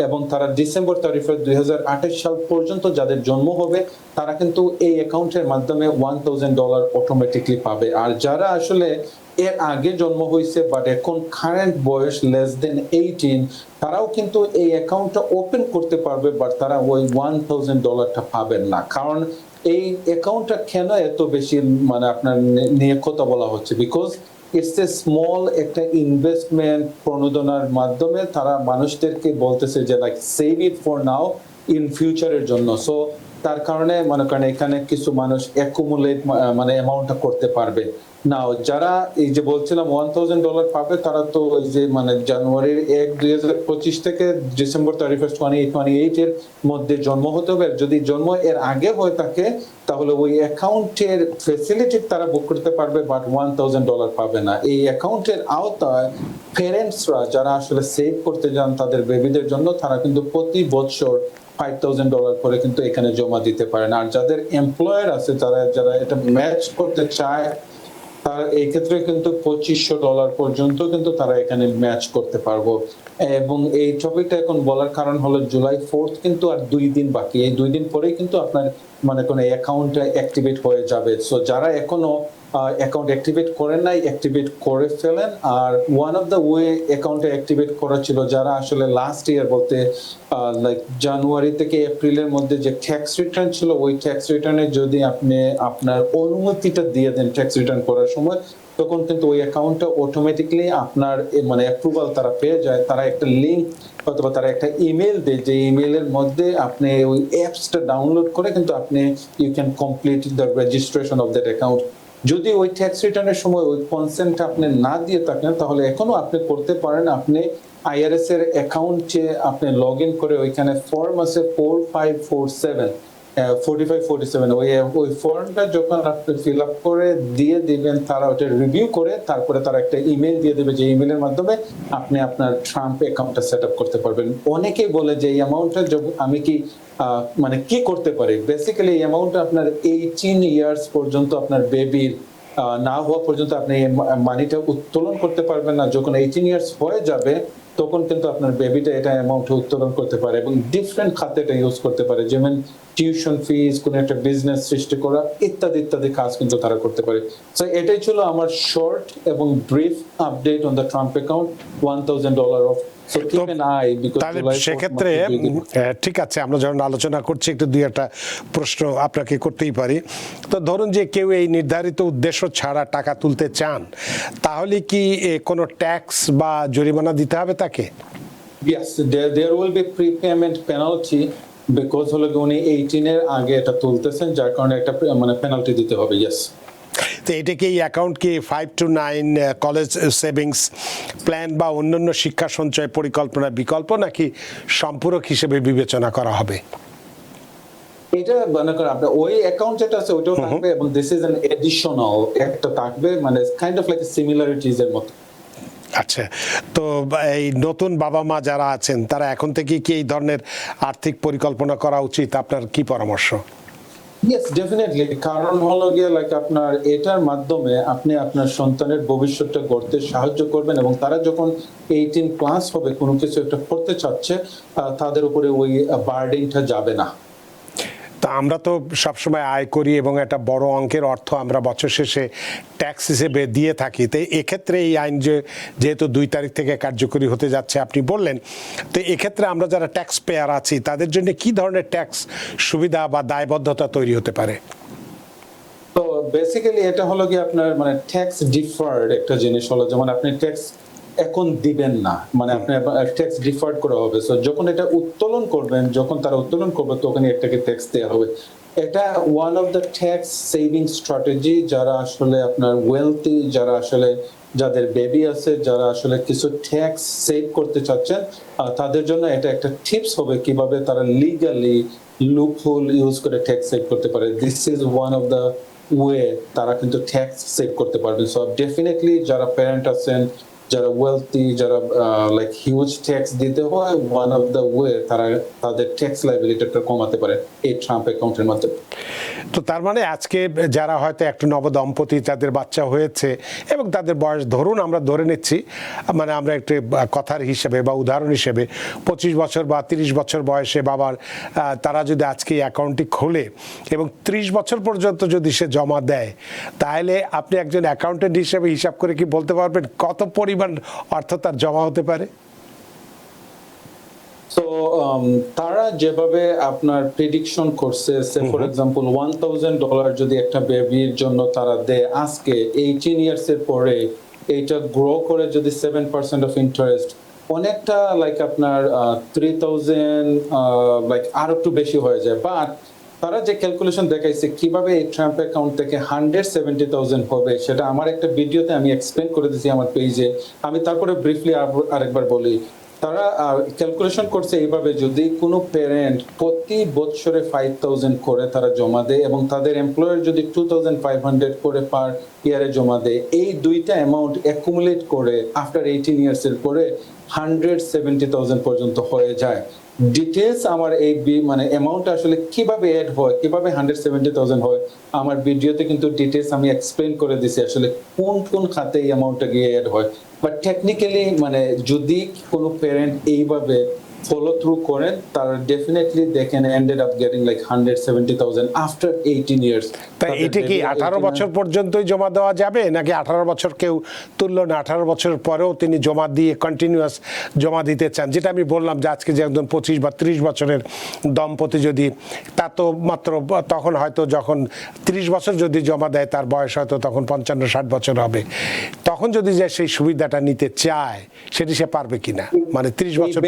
এবং তারা ডিসেম্বর 31 2028 সাল পর্যন্ত যাদের জন্ম হবে তারা কিন্তু এই অ্যাকাউন্টের মাধ্যমে $1,000 অটোমেটিকলি পাবে। আর যারা আসলে এর আগে জন্ম হয়েছে বাট এখন কারেন্ট বয়স লেস দেন 18, তারাও কিন্তু এই অ্যাকাউন্টটা ওপেন করতে পারবে, বাট তারা ওই $1,000টা পাবেন না। কারণ এই অ্যাকাউন্টটা কেন এত বেশি মানে আপনার নিয়ে কথা বলা হচ্ছে, বিকজ ইটস এ স্মল একটা ইনভেস্টমেন্ট প্রণোদনার মাধ্যমে তারা মানুষদেরকে বলতেছে যে like save it for now, in ফিউচারের জন্য। সো তার কারণে মনে করেন এখানে কিছু মানুষ অ্যাকুমুলেট মানে অ্যামাউন্টটা করতে পারবে। নাও যারা এই যে বলছিলাম $1,000 পাবে, তারা তো ওই যে মানে জানুয়ারির 1 2025 থেকে ডিসেম্বর 31 2028 এর মধ্যে জন্ম হতে হবে। যদি জন্ম এর আগে হয়ে থাকে তাহলে ওই অ্যাকাউন্টের ফেসিলিটি তারা বুক করতে পারবে, বাট $1,000 পাবে না। এই অ্যাকাউন্টের আওতায় প্যারেন্টসরা যারা আসলে সেভ করতে যান তাদের বেবিদের জন্য, তারা কিন্তু প্রতি বছর $5,000 করে কিন্তু এখানে জমা দিতে পারেন। আর যাদের এমপ্লয়ার আছে যারা এটা ম্যাচ করতে চায়, তার এই ক্ষেত্রে কিন্তু $2,500 পর্যন্ত কিন্তু তারা এখানে ম্যাচ করতে পারবো। এবং এই টপিকটা এখন বলার কারণ হলো জুলাই 4 কিন্তু আর 2 দিন বাকি। এই 2 দিন পরেই কিন্তু আপনার মানে কোন অ্যাকাউন্টটা অ্যাক্টিভেট হয়ে যাবে। সো যারা এখনো অ্যাকাউন্ট অ্যাক্টিভেট করেন নাই, অ্যাক্টিভেট করে ফেলেন। আর ওয়ান অফ দ্য ওয়ে অ্যাকাউন্টে অ্যাক্টিভেট করা ছিল যারা আসলে লাস্ট ইয়ার বলতে লাইক জানুয়ারি থেকে এপ্রিলের মধ্যে যে ট্যাক্স রিটার্ন ছিল, ওই ট্যাক্স রিটার্নে যদি আপনি আপনার অনুমতিটা দিয়ে দেন ট্যাক্স রিটার্ন করার সময়, তখন কিন্তু ওই অ্যাকাউন্টটা অটোমেটিকলি আপনার মানে অ্যাপ্রুভাল তারা পেয়ে যায়। তারা একটা লিঙ্ক অথবা তারা একটা ইমেল দেয়, যে ইমেলের মধ্যে আপনি ওই অ্যাপসটা ডাউনলোড করে কিন্তু আপনি you can complete the registration of that account. যদি ওই ট্যাক্স রিটার্নের সময় ওই কনসেন্টটা আপনি না দিয়ে থাকেন তাহলে এখনো আপনি করতে পারেন। আপনি আইআরএস এর অ্যাকাউন্টে আপনি লগ ইন করে ওইখানে ফর্ম আছে 4547, 45-47 ওই ফর্মটা যখন আপনি ফিল আপ করে দিয়ে দিবেন, তারা ওটা রিভিউ করে তারপরে তারা একটা ইমেল দিয়ে দেবে, যে ইমেলের মাধ্যমে আপনি আপনার ট্রাম্প অ্যাকাউন্টটা সেট আপ করতে পারবেন। অনেকেই বলে যে এই অ্যামাউন্টটা আমি কি মানে কি করতে পারি। বেসিক্যালি এই অ্যামাউন্টটা আপনার 18 ইয়ার্স পর্যন্ত আপনার বেবির না হওয়া পর্যন্ত আপনি মানিটা উত্তোলন করতে পারবেন না। যখন 18 ইয়ার্স হয়ে যাবে তখন কিন্তু আপনার বেবিটা এটা অ্যামাউন্ট উত্তোলন করতে পারে এবং ডিফারেন্ট খাতে এটা ইউজ করতে পারে, যেমন টিউশন ফিজ, কোন একটা বিজনেস সৃষ্টি করা, ইত্যাদি ইত্যাদি কাজ কিন্তু তারা করতে পারে। সো এটাই ছিল আমার শর্ট এবং brief update on the Trump account, $1,000 of. So keep an I, because তাহলে সেক্ষেত্রে ঠিক আছে, আমরা যখন আলোচনা করছি একটু দুই একটা প্রশ্ন আপনাকে করতেই পারি। তো ধরুন যে কেউ এই নির্ধারিত উদ্দেশ্য ছাড়া টাকা তুলতে চান, তাহলে কি কোনো ট্যাক্স বা জরিমানা দিতে হবে তাকে? Yes, there will be prepayment penalty because হলো কি উনি 18 এর আগে এটা তুলতেছেন, যার কারণে একটা মানে পেনাল্টি দিতে হবে। Yes. তো এটা কি এই অ্যাকাউন্ট কি 5 to 9 কলেজ সেভিংস প্ল্যান বা অন্যান্য শিক্ষা সঞ্চয় পরিকল্পনার বিকল্প, নাকি সম্পূরক হিসেবে বিবেচনা করা হবে? এটা মনে করেন আপনার ওই অ্যাকাউন্ট যেটা আছে ওইটাও থাকবে এবং দিস ইজ অ্যান এডিশনাল একটা থাকবে, মানে কাইন্ড অফ লাইক সিমিলারিটিজ এর মতো। আচ্ছা, তো এই নতুন বাবা মা যারা আছেন তারা এখন থেকে কি এই ধরনের আর্থিক পরিকল্পনা করা উচিত? আপনার কি পরামর্শ? Yes, definitely. কারণ হলো গিয়ে লাইক আপনার এটার মাধ্যমে আপনি আপনার সন্তানের ভবিষ্যৎটা গড়তে সাহায্য করবেন এবং তারা যখন 18 প্লাস হবে কোনো কিছু একটা করতে চাচ্ছে, তাদের উপরে ওই বার্ডেনটা যাবে না। তা আমরা তো সবসময় আয় করি এবং একটা বড় অঙ্কের অর্থ আমরা বছর শেষে ট্যাক্স হিসেবে দিয়ে থাকি। তো এক্ষেত্রে এই আইন যেহেতু 2 তারিখ থেকে কার্যকরী হতে যাচ্ছে আপনি বললেন, তো এক্ষেত্রে আমরা যারা ট্যাক্স পেয়ার আছি তাদের জন্য কি ধরনের ট্যাক্স সুবিধা বা দায়বদ্ধতা তৈরি হতে পারে? তো বেসিক্যালি এটা হলো কি আপনার মানে ট্যাক্স ডিফার্ড একটা জিনিস হলো, যেমন আপনি ট্যাক্স এখন দিবেন না, মানে আপনার ট্যাক্স ডিফার্ড করা হবে। সো যখন এটা উত্তোলন করবেন, যখন তারা উত্তোলন করবে তখন এটাকে ট্যাক্স দেওয়া হবে। এটা one of the tax saving strategy. যারা আসলে আপনার ওয়েলথি, যারা আসলে যাদের বেবি আছে, যারা আসলে কিছু ট্যাক্স সেভ করতে চাচ্ছেন, তাদের জন্য এটা একটা টিপস হবে কিভাবে তারা লিগালি লুপহোল ইউজ করে ট্যাক্স সেভ করতে পারে। This is one of the way তারা কিন্তু ট্যাক্স সেভ করতে পারবে। সো ডেফিনেটলি যারা প্যারেন্ট আছেন, যারা ওয়েলথি, যারা লাইক হিউজ ট্যাক্স দিতে হয়, ওয়ান অফ দ্য ওয়ে তারা তাদের ট্যাক্স লায়াবিলিটিটা কমাতে পারে এই ট্রাম্প অ্যাকাউন্টের মাধ্যমে। তো তার মানে আজকে যারা হয়তো একটু নবদম্পতি, যাদের বাচ্চা হয়েছে এবং তাদের বয়স ধরুন আমরা ধরে নিচ্ছি, মানে আমরা একটু কথার হিসেবে বা উদাহরণ হিসেবে 25 বছর বা 30 বছর বয়সে বাবার, তারা যদি আজকে অ্যাকাউন্টটি খোলে এবং 30 বছর পর্যন্ত যদি সে জমা দেয়, তাহলে আপনি একজন অ্যাকাউন্টেন্ট হিসেবে হিসাব করে কি বলতে পারবেন কত পরিমাণ অর্থ তার জমা হতে পারে? তো তারা যেভাবে আপনার প্রেডিকশন করছে, সে ফর এক্সাম্পল $1,000 যদি একটা বেবির জন্য তারা দেয় আজকে, 18 ইয়ার্স এর পরে এইটা গ্রো করে যদি 7% অফ ইন্টারেস্ট, অনেকটা লাইক আপনার 3,000 লাইক আরো একটু বেশি হয়ে যায়। বাট তারা যে ক্যালকুলেশন দেখাইছে কিভাবে এই ট্রাম্প অ্যাকাউন্ট থেকে 170,000 হবে, সেটা আমার একটা ভিডিওতে আমি এক্সপ্লেন করে দিয়েছি আমার পেজে। আমি তারপরে ব্রিফলি আরেকবার বলি। তারা ক্যালকুলেশন করছে এইভাবে, যদি কোনো প্যারেন্ট প্রতি বছরে 5,000 করে তারা জমা দেয় এবং তাদের এমপ্লয়ার যদি 2,500 করে পার ইয়ারে জমা দেয়, এই দুইটা অ্যামাউন্ট অ্যাকুমুলেট করে আফটার 18 ইয়ার্স এর পরে 170,000 পর্যন্ত হয়ে যায়। ডিটেলস আমার এই মানে অ্যামাউন্ট আসলে কিভাবে অ্যাড হয়, কিভাবে 170,000 হয়, আমার ভিডিওতে কিন্তু ডিটেলস আমি এক্সপ্লেন করে দিছি আসলে কোন কোন খাতে এই অ্যামাউন্টটা গিয়ে অ্যাড হয়। বাট টেকনিক্যালি মানে যদি কোনো প্যারেন্ট এইভাবে ফলো থ্রু করেন, তারা definitely they can ended up getting like 170,000 after 18 years. তাই এটা কি 18 বছর পর্যন্তই জমা দেওয়া যাবে, নাকি 18 বছর কেউ তুলল না, 18 বছর পরেও তিনি জমা দিয়ে কন্টিনিউয়াস জমা দিতে চান? যেটা আমি বললাম যে আজকে যে একজন 25 বা 30 বছরের দম্পতি, যদি তা তো মাত্র তখন হয়তো যখন 30 বছর যদি জমা দেয় তার বয়স হয়তো তখন 55-60 বছর হবে, তখন যদি যে সেই সুবিধাটা নিতে চায় সেটি সে পারবে কিনা? মানে 30 বছর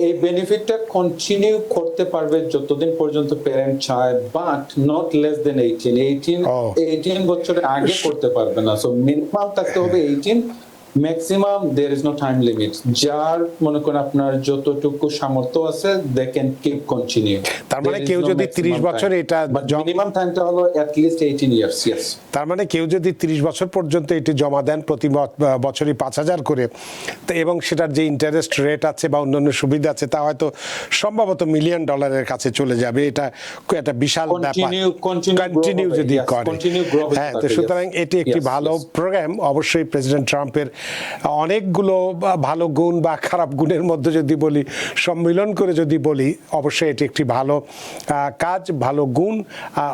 এই বেনিফিটটা কন্টিনিউ করতে পারবে যতদিন পর্যন্ত প্যারেন্ট চায়, বাট নট লেস দেন 18 বছরের আগে করতে পারবে না। সো মিনিমাম থাকতে হবে 18, maximum there is no time limit. যার মনে করেন আপনার যতটুকু সামর্থ্য আছে দে ক্যান কিপ কন্টিনিউ। তার মানে কেউ যদি 30 বছর এটা মিনিমাম টাইমটা হলো অ্যাট লিস্ট 18 ইয়ার্স। ইয়েস, তার মানে কেউ যদি 30 বছর পর্যন্ত এটি জমা দেন প্রতি বছরই 5,000 করে, তো এবং সেটার যে ইন্টারেস্ট রেট আছে বা অন্যান্য সুবিধা আছে তা হয়তো সম্ভবত $1 মিলিয়ন কাছে চলে যাবে। এটা একটা বিশাল ব্যাপার কন্টিনিউ যদি করে। হ্যাঁ, তো সুতরাং এটি একটি ভালো প্রোগ্রাম। অবশ্যই প্রেসিডেন্ট ট্রাম্পের অনেকগুলো ভালো গুণ বা খারাপ গুণের মধ্যে যদি বলি, সম্মিলন করে যদি বলি, অবশ্যই এটি একটি ভালো কাজ, ভালো গুণ।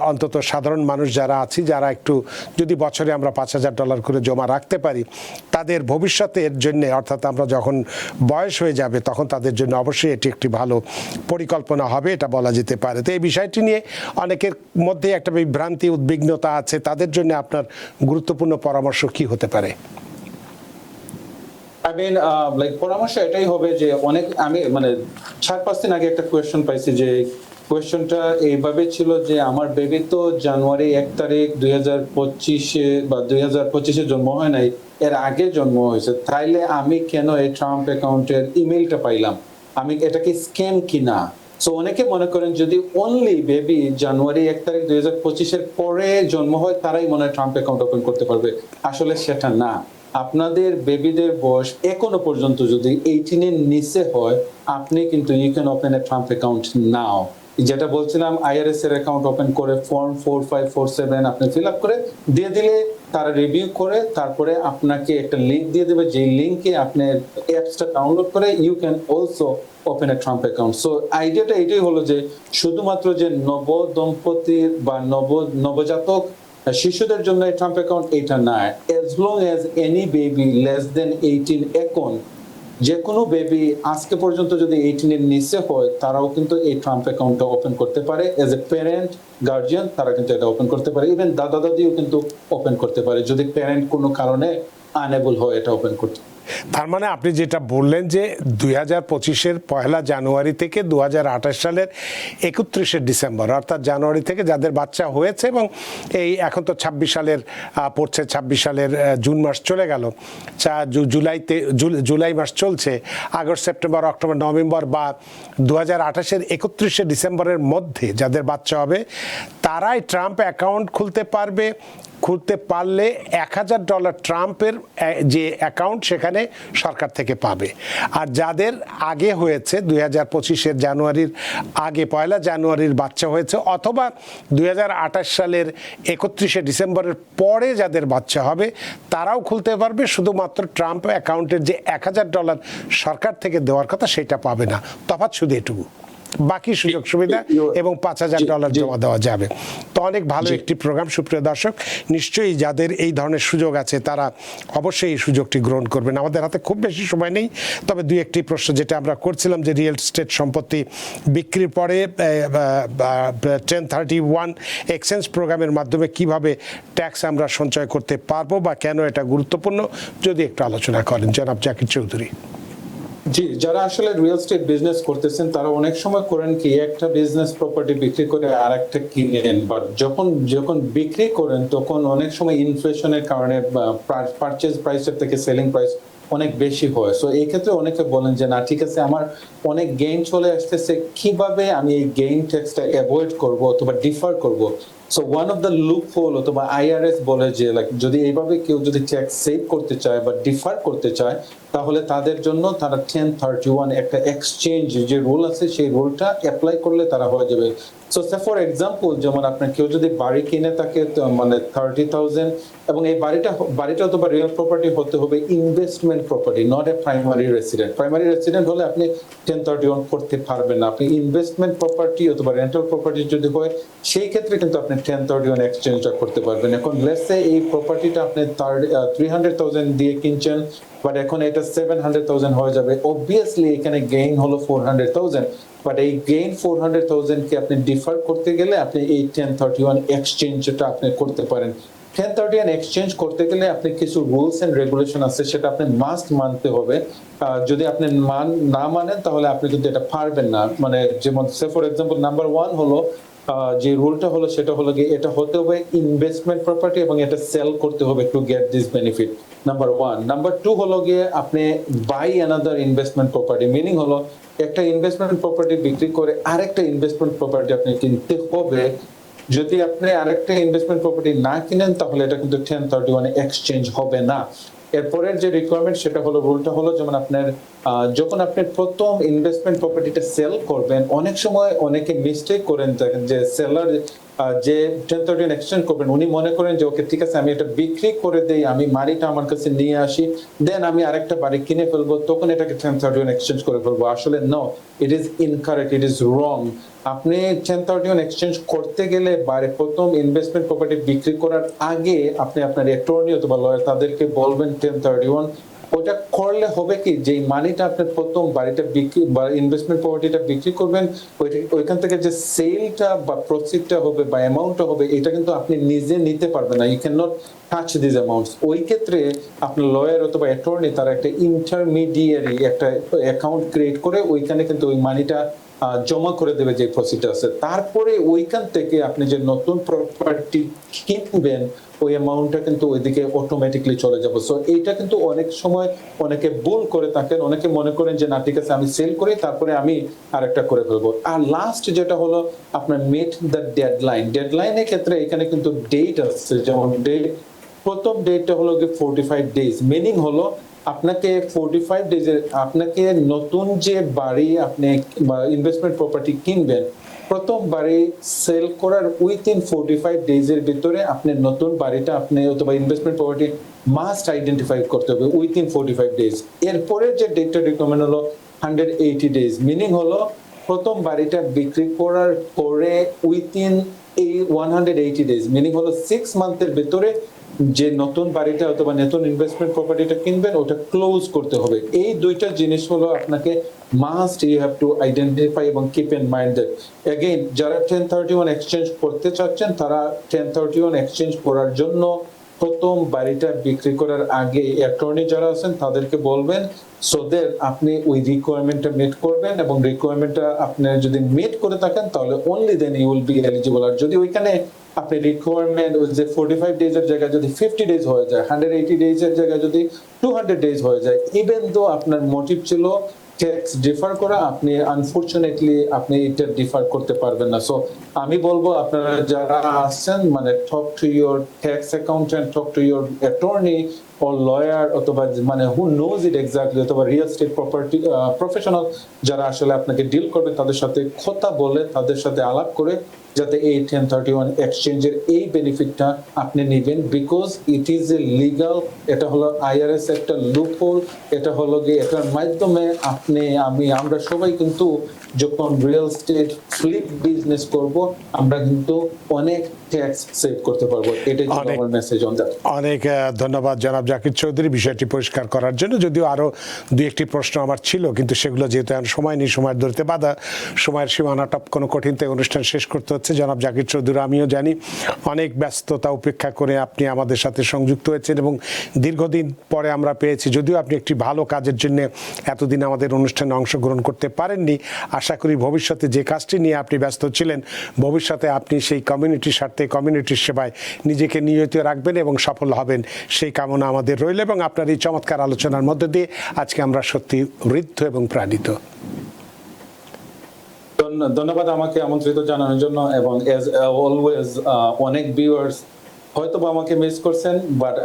অন্তত সাধারণ মানুষ যারা আছি, যারা একটু যদি বছরে আমরা $5,000 করে জমা রাখতে পারি, তাদের ভবিষ্যতের জন্য, অর্থাৎ আমরা যখন বয়স হয়ে যাবে তখন তাদের জন্য অবশ্যই এটি একটি ভালো পরিকল্পনা হবে, এটা বলা যেতে পারে। তো এই বিষয়টি নিয়ে অনেকের মধ্যে একটা বিভ্রান্তি, উদ্বিগ্নতা আছে, তাদের জন্য আপনার গুরুত্বপূর্ণ পরামর্শ কি হতে পারে? পরামর্শ এটাই হবে যে আমি 4-5 দিন আগে একটা কোয়েশ্চেন পাইছি, যে কোয়েশ্চনটা এইভাবে ছিল যে আমার বেবি তো জানুয়ারি 1 তারিখ 2025 বা 2025 জন্ম হয় নাই, এর আগে জন্ম হয়েছে, তাইলে আমি কেন এই ট্রাম্প অ্যাকাউন্টের ইমেইলটা পাইলাম, আমি এটা কি স্ক্যাম কিনা? সো অনেকে মনে করেন যদি অনলি বেবি জানুয়ারি 1 তারিখ 2025 পরে জন্ম হয় তারাই মনে হয় ট্রাম্প অ্যাকাউন্ট ওপেন করতে পারবে। আসলে সেটা না। আপনাদের বেবিদের বয়স এখনো পর্যন্ত যদি 18 এর নিচে হয়, আপনি কিন্তু you can open a Trump account now. যেটা বলছিলাম, আইআরএস এর অ্যাকাউন্ট ওপেন করে ফর্ম 4547 আপনি ফিল আপ করে দিয়ে দিলে তারা রিভিউ করে তারপরে আপনাকে একটা লিংক দিয়ে দেবে, যে লিংকে আপনি অ্যাপসটা ডাউনলোড করে you can also open a Trump account. So আইডিয়াটা এটাই হলো যে শুধুমাত্র যে নব দম্পতির বা নবজাতক শিশুদের জন্য এই ট্রাম্প অ্যাকাউন্ট এটা না, as long as any baby less than 18 এখন যে কোনো বেবি আজকে পর্যন্ত যদি 18 এর নিচে হয় তারাও কিন্তু এই ট্রাম্প অ্যাকাউন্টটা ওপেন করতে পারে। এজ এ প্যারেন্ট, গার্জিয়ান, তারা কিন্তু এটা ওপেন করতে পারে। ইভেন দাদা দাদিও কিন্তু ওপেন করতে পারে যদি প্যারেন্ট কোনো কারণে আনএবল হয় এটা ওপেন করতে। তার মানে আপনি যেটা বললেন যে 2025-এর 1 জানুয়ারি থেকে 2028 সালের 31 ডিসেম্বর, অর্থাৎ জানুয়ারি থেকে যাদের বাচ্চা হয়েছে এবং এই এখন তো 26 সালের পড়ছে, 26 সালের জুন মাস চলে গেল, জুলাই মাস চলছে, আগস্ট, সেপ্টেম্বর, অক্টোবর, নভেম্বর বা 2028-এর 31 ডিসেম্বরের মধ্যে যাদের বাচ্চা হবে তারাই ট্রাম্প অ্যাকাউন্ট খুলতে পারবে। খুলতে পারলে $1,000 ট্রাম্পের যে অ্যাকাউন্ট সেখানে সরকার থেকে পাবে। আর যাদের আগে হয়েছে 2025-এর জানুয়ারির আগে, 1 জানুয়ারির বাচ্চা হয়েছে, অথবা 2028 সালের 31 ডিসেম্বরের পরে যাদের বাচ্চা হবে তারাও খুলতে পারবে, শুধুমাত্র ট্রাম্প অ্যাকাউন্টের যে $1,000 সরকার থেকে দেওয়ার কথা সেটা পাবে না। তফাৎ শুধু এটুকু, বাকি সুযোগ সুবিধা এবং $5,000 জমা দেওয়া যাবে। তো অনেক ভালো একটি প্রোগ্রাম। সুপ্রিয় দর্শক, নিশ্চয়ই যাদের এই ধরনের সুযোগ আছে তারা অবশ্যই এই সুযোগটি গ্রহণ করবেন। আমাদের হাতে খুব বেশি সময় নেই, তবে 2-1টি প্রশ্ন যেটা আমরা করছিলাম যে রিয়েল এস্টেট সম্পত্তি বিক্রির পরে 1031 এক্সচেঞ্জ প্রোগ্রামের মাধ্যমে কিভাবে ট্যাক্স আমরা সঞ্চয় করতে পারবো বা কেন এটা গুরুত্বপূর্ণ, যদি একটু আলোচনা করেন জনাব জাকির চৌধুরী। জি, যারা আসলে রিয়েল এস্টেট বিজনেস করতেছেন তারা অনেক সময় করেন কি, একটা বিজনেস প্রপার্টি বিক্রি করে আরেকটা কিনেন, বাট যখন বিক্রি করেন তখন অনেক সময় ইনফ্লেশনের কারণে পারচেজ প্রাইসের থেকে সেলিং প্রাইস অনেক বেশি হয়। সো এই ক্ষেত্রে অনেকে বলেন যে না ঠিক আছে, আমার অনেক গেইন চলে আসতেছে, কিভাবে আমি এই গেইন ট্যাক্সটা অ্যাভয়েড করব অথবা ডিফার করব। So one of the loop hole অথবা আইআরএস বলে যে যদি এইভাবে কেউ যদি ট্যাক্স সেভ করতে চায় বা ডিফার করতে চায় তাহলে তাদের জন্য তারা 1031 একটা এক্সচেঞ্জ যে রুল আছে সেই রুলটা অ্যাপ্লাই করলে তারা হয়ে যাবে। সো ফর এক্সাম্পল, যেমন আপনার কেউ যদি বাড়ি কিনে থাকে 30,000 এবং এই বাড়িটা অথবা রিয়েল প্রপার্টি হতে হবে investment property, not a primary resident. Primary resident হলে আপনি 1031 করতে পারবেন না। আপনি ইনভেস্টমেন্ট প্রপার্টি অথবা রেন্টাল প্রপার্টি যদি হয় সেই ক্ষেত্রে কিন্তু আপনি 1031 এক্সচেঞ্জটা করতে পারবেন। এখন লেটস সে এই প্রপার্টিটা আপনি 300,000 দিয়ে কিনছেন, বাট এখন এটা 700,000 হয়ে যাবে। অবভিয়াসলি এখানে গেইন হলো 400,000, বাট এই গেইন 400,000 কে আপনি ডিফার করতে গেলে আপনি এই 1031 এক্সচেঞ্জটা আপনি করতে পারেন। 1031 এক্সচেঞ্জ করতে গেলে আপনি কিছু রুলস এন্ড রেগুলেশন আছে, সেটা আপনি মাস্ট মানতে হবে। যদি আপনি না মানেন তাহলে আপনি কিন্তু এটা পারবেন না। মানে যেমন ফর এক্সাম্পল নাম্বার 1 হলো যে রুলটা হলো সেটা হলো কি এটা হতে হবে ইনভেস্টমেন্ট প্রপার্টি এবং এটা সেল করতে হবে to get this benefit, number 1। Number 2 হলো গিয়ে আপনি buy another investment property, meaning হলো একটা ইনভেস্টমেন্ট প্রপার্টি বিক্রি করে আরেকটা ইনভেস্টমেন্ট প্রপার্টি আপনি কিনতে হবে। যদি আপনি আরেকটা ইনভেস্টমেন্ট প্রপার্টি না কিনেন তাহলে এটা কিন্তু 1031 এক্সচেঞ্জ হবে না। এরপরের যে রিকোয়ারমেন্ট সেটা হলো রুলটা হলো যেমন আপনার যখন আপনি প্রথম ইনভেস্টমেন্ট প্রপার্টিটা সেল করবেন, অনেক সময় অনেকে মিস্টেক করেন থাকেন যে সেলার যে 1031 এক্সচেঞ্জ করবেন উনি মনে করেন যে ওকে ঠিক আছে আমি এটা বিক্রি করে দেই, আমি বাড়িটা আমার কাছে নিয়ে আসি, দেন আমি আরেকটা বাড়ি কিনে ফেলবো, তখন এটাকে 1031 এক্সচেঞ্জ করে ফেলবো। আসলে no, it is incorrect, it is wrong. আপনি 1031 এক্সচেঞ্জ করতে গেলে প্রথম ইনভেস্টমেন্ট প্রপার্টি বিক্রি করার আগে আপনি আপনার অ্যাটর্নি অথবা লয়ার তাদেরকে বলবেন 1031। ওটা করলে হবে কি যে মানিটা আপনি প্রথম বাড়িটা বিক্রি বা ইনভেস্টমেন্ট প্রপার্টিটা বিক্রি করবেন, ওইখান থেকে যে সেলটা বা প্রফিটটা হবে বা অ্যামাউন্টটা হবে এটা কিন্তু আপনি নিজে নিতে পারবেন না। You can not touch this amounts. ওই ক্ষেত্রে আপনার লয়ার অথবা অ্যাটর্নি তারা একটা ইন্টারমিডিয়ারি একটা অ্যাকাউন্ট ক্রিয়েট করে ওইখানে কিন্তু ওই মানিটা জমা করে দেবে যে প্রসিডার আছে। তারপরে ওইখান থেকে আপনি যে নতুন প্রপার্টি কিনবেন ওই অ্যামাউন্টটা কিন্তু ওইদিকে অটোমেটিকলি চলে যাবে। সো এইটা কিন্তু অনেক সময় অনেকে ভুল করে থাকেন, অনেকে মনে করেন যে না ঠিক আছে আমি সেল করি তারপরে আমি আরেকটা করে ফেলবো। আর লাস্ট যেটা হলো আপনার মিট দ্য ডেডলাইন। ডেডলাইনের ক্ষেত্রে এখানে কিন্তু ডেট আছে, যেমন ডেট প্রথম ডেটটা হলো কি 45 ডেজ, মিনিং হলো আপনাকে 45 ডেজের আপনাকে নতুন যে বাড়ি আপনি ইনভেস্টমেন্ট প্রপার্টি কিনবেন প্রথম বাড়ি সেল করার উইথিন 45 ডেজের ভিতরে আপনি নতুন বাড়িটা আপনি অথবা ইনভেস্টমেন্ট প্রপার্টি মাস্ট আইডেন্টিফাই করতে হবে উইথিন 45 ডেজ। এরপরে যে ডেটটা রিকমেন্ড হলো 180 ডেজ, মিনিং হলো প্রথম বাড়িটা বিক্রি করার পরে উইথিন এই 180 ডেজ, মিনিং হলো 6 মান্থের ভিতরে যে নতুন বাড়িটা অথবা নতুন ইনভেস্টমেন্ট প্রপার্টিটা কিনবেন ওটা ক্লোজ করতে হবে। এই দুইটা জিনিস হলো আপনাকে must you have to identify এবং keep in mind that again যারা 1031 এক্সচেঞ্জ করতে চাচ্ছেন তারা 1031 এক্সচেঞ্জ করার জন্য প্রথম বাড়িটা বিক্রি করার আগে অ্যাটর্নি যারা আছেন তাদেরকে বলবেন সো দ্যাট আপনি ওই রিকোয়ারমেন্টটা মিট করবেন, এবং রিকোয়ারমেন্টটা আপনি যদি মিট করে থাকেন তাহলে only then you will be eligible. আর যদি ওইখানে আপনি রিকোয়ারমেন্ট ওই যে 45 ডেজ এর জায়গায় যদি 50 ডেজ হয়ে যায়, 180 ডেজ এর জায়গায় যদি 200 ডেজ হয়ে যায়, ইভেন দো আপনার মোটিভ ছিল ট্যাক্স ডিফার করা, আপনি আনফরচুনেটলি আপনি এটা ডিফার করতে পারবেন না। সো আমি বলবো আপনারা যারা আসছেন মানে talk to your tax accountant, talk to your attorney or lawyer অথবা মানে who knows it exactly অথবা রিয়েল এস্টেট প্রপার্টি প্রফেশনাল যারা আসলে আপনাকে ডিল করবে তাদের সাথে কথা বলে তাদের সাথে আলাপ করে যাতে এই 1031 এক্সচেঞ্জের এই বেনিফিটটা আপনি নেবেন, because it is a legal. এটা হলো আইআরএস একটা লুপহোল, এটা হলো গিয়ে এটার মাধ্যমে আপনি আমরা সবাই কিন্তু যখন রিয়েল এস্টেট ফ্লিপ বিজনেস করব আমরা কিন্তু অনেক ট্যাক্স সেভ করতে পারবো। এটাই আমার মেসেজ অন দ্যাট। অনেক ধন্যবাদ জনাব জাকির চৌধুরী বিষয়টি পরিষ্কার করার জন্য। যদিও আরো দুই একটি প্রশ্ন আমার ছিল কিন্তু সেগুলো যেহেতু এখন সময় নেই, সময়ের ধরতে বাধা, সময়ের সীমানা কোনো কঠিন তাই অনুষ্ঠান শেষ করতে হচ্ছে। জনাব জাকির চৌধুরী আমিও জানি অনেক ব্যস্ততা উপেক্ষা করে আপনি আমাদের সাথে সংযুক্ত হয়েছেন এবং দীর্ঘদিন পরে আমরা পেয়েছি, যদিও আপনি একটি ভালো কাজের জন্য এতদিন আমাদের অনুষ্ঠানে অংশগ্রহণ করতে পারেননি। আশা করি ভবিষ্যতে যে কাজটি নিয়ে আপনি ব্যস্ত ছিলেন ভবিষ্যতে আপনি সেই কমিউনিটির স্বার্থে কমিউনিটির সেবায় নিজেকে নিয়োজিত রাখবেন এবং সফল হবেন সেই কামনা আমাদের রইল। এবং আপনার এই চমৎকার আলোচনার মধ্য দিয়ে আজকে আমরা সত্যি ঋদ্ধ এবং প্রাণিত। ধন্যবাদ আমাকে আমন্ত্রিত জানানোর জন্য, এবং এজ অলওয়েজ অনেক ভিউয়ার্স হয়তো আমাকে মিস করছেন, বাট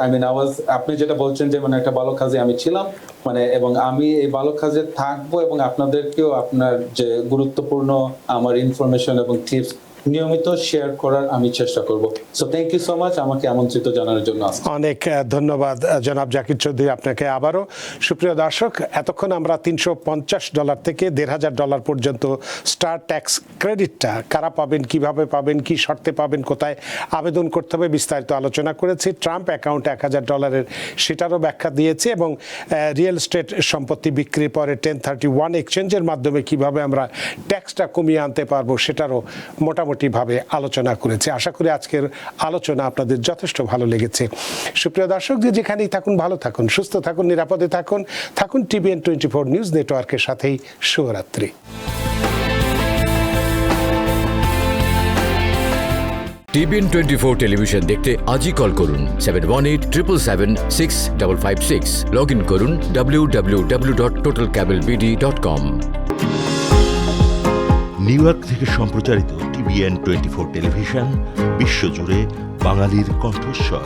আপনি যেটা বলছেন যে মানে একটা ভালো কাজে আমি ছিলাম মানে, এবং আমি এই ভালো কাজে থাকবো এবং আপনাদেরকেও আপনার যে গুরুত্বপূর্ণ আমার ইনফরমেশন এবং টিপস নিয়মিত শেয়ার করার আমি চেষ্টা করব। So thank you so much আমাকে আমন্ত্রিত জানানোর জন্য। অনেক ধন্যবাদ জনাব জাকির চৌধুরী আপনাকে আবারও। সুপ্রিয় দর্শক, এতক্ষণ আমরা $350 থেকে $1,500 পর্যন্ত স্টার ট্যাক্স ক্রেডিটটা কারা পাবেন, কিভাবে পাবেন, কি শর্তে পাবেন, কোথায় আবেদন করতে হবে বিস্তারিত আলোচনা করেছি। ট্রাম্প অ্যাকাউন্ট $1,000 সেটারও ব্যাখ্যা দিয়েছে, এবং রিয়েল এস্টেট সম্পত্তি বিক্রির পরে 1031 এক্সচেঞ্জের মাধ্যমে কিভাবে আমরা ট্যাক্সটা কমিয়ে আনতে পারবো সেটারও মোটামুটি মোটামুটিভাবে আলোচনা করেছি। আশা করি আজকের আলোচনা আপনাদের যথেষ্ট ভালো লেগেছে। সুপ্রিয় দর্শক, যে যেখানেই থাকুন ভালো থাকুন, সুস্থ থাকুন, নিরাপদে থাকুন, থাকুন TVN 24 নিউজ নেটওয়ার্কের সাথেই। শুভরাত্রি। TVN 24 টেলিভিশন দেখতে আজই কল করুন 7187776556। লগ ইন করুন www.totalcablebd.com। নিউ ইয়র্ক থেকে সম্প্রচারিত TVN 24 টেলিভিশন বিশ্বজুড়ে বাঙালির কণ্ঠস্বর।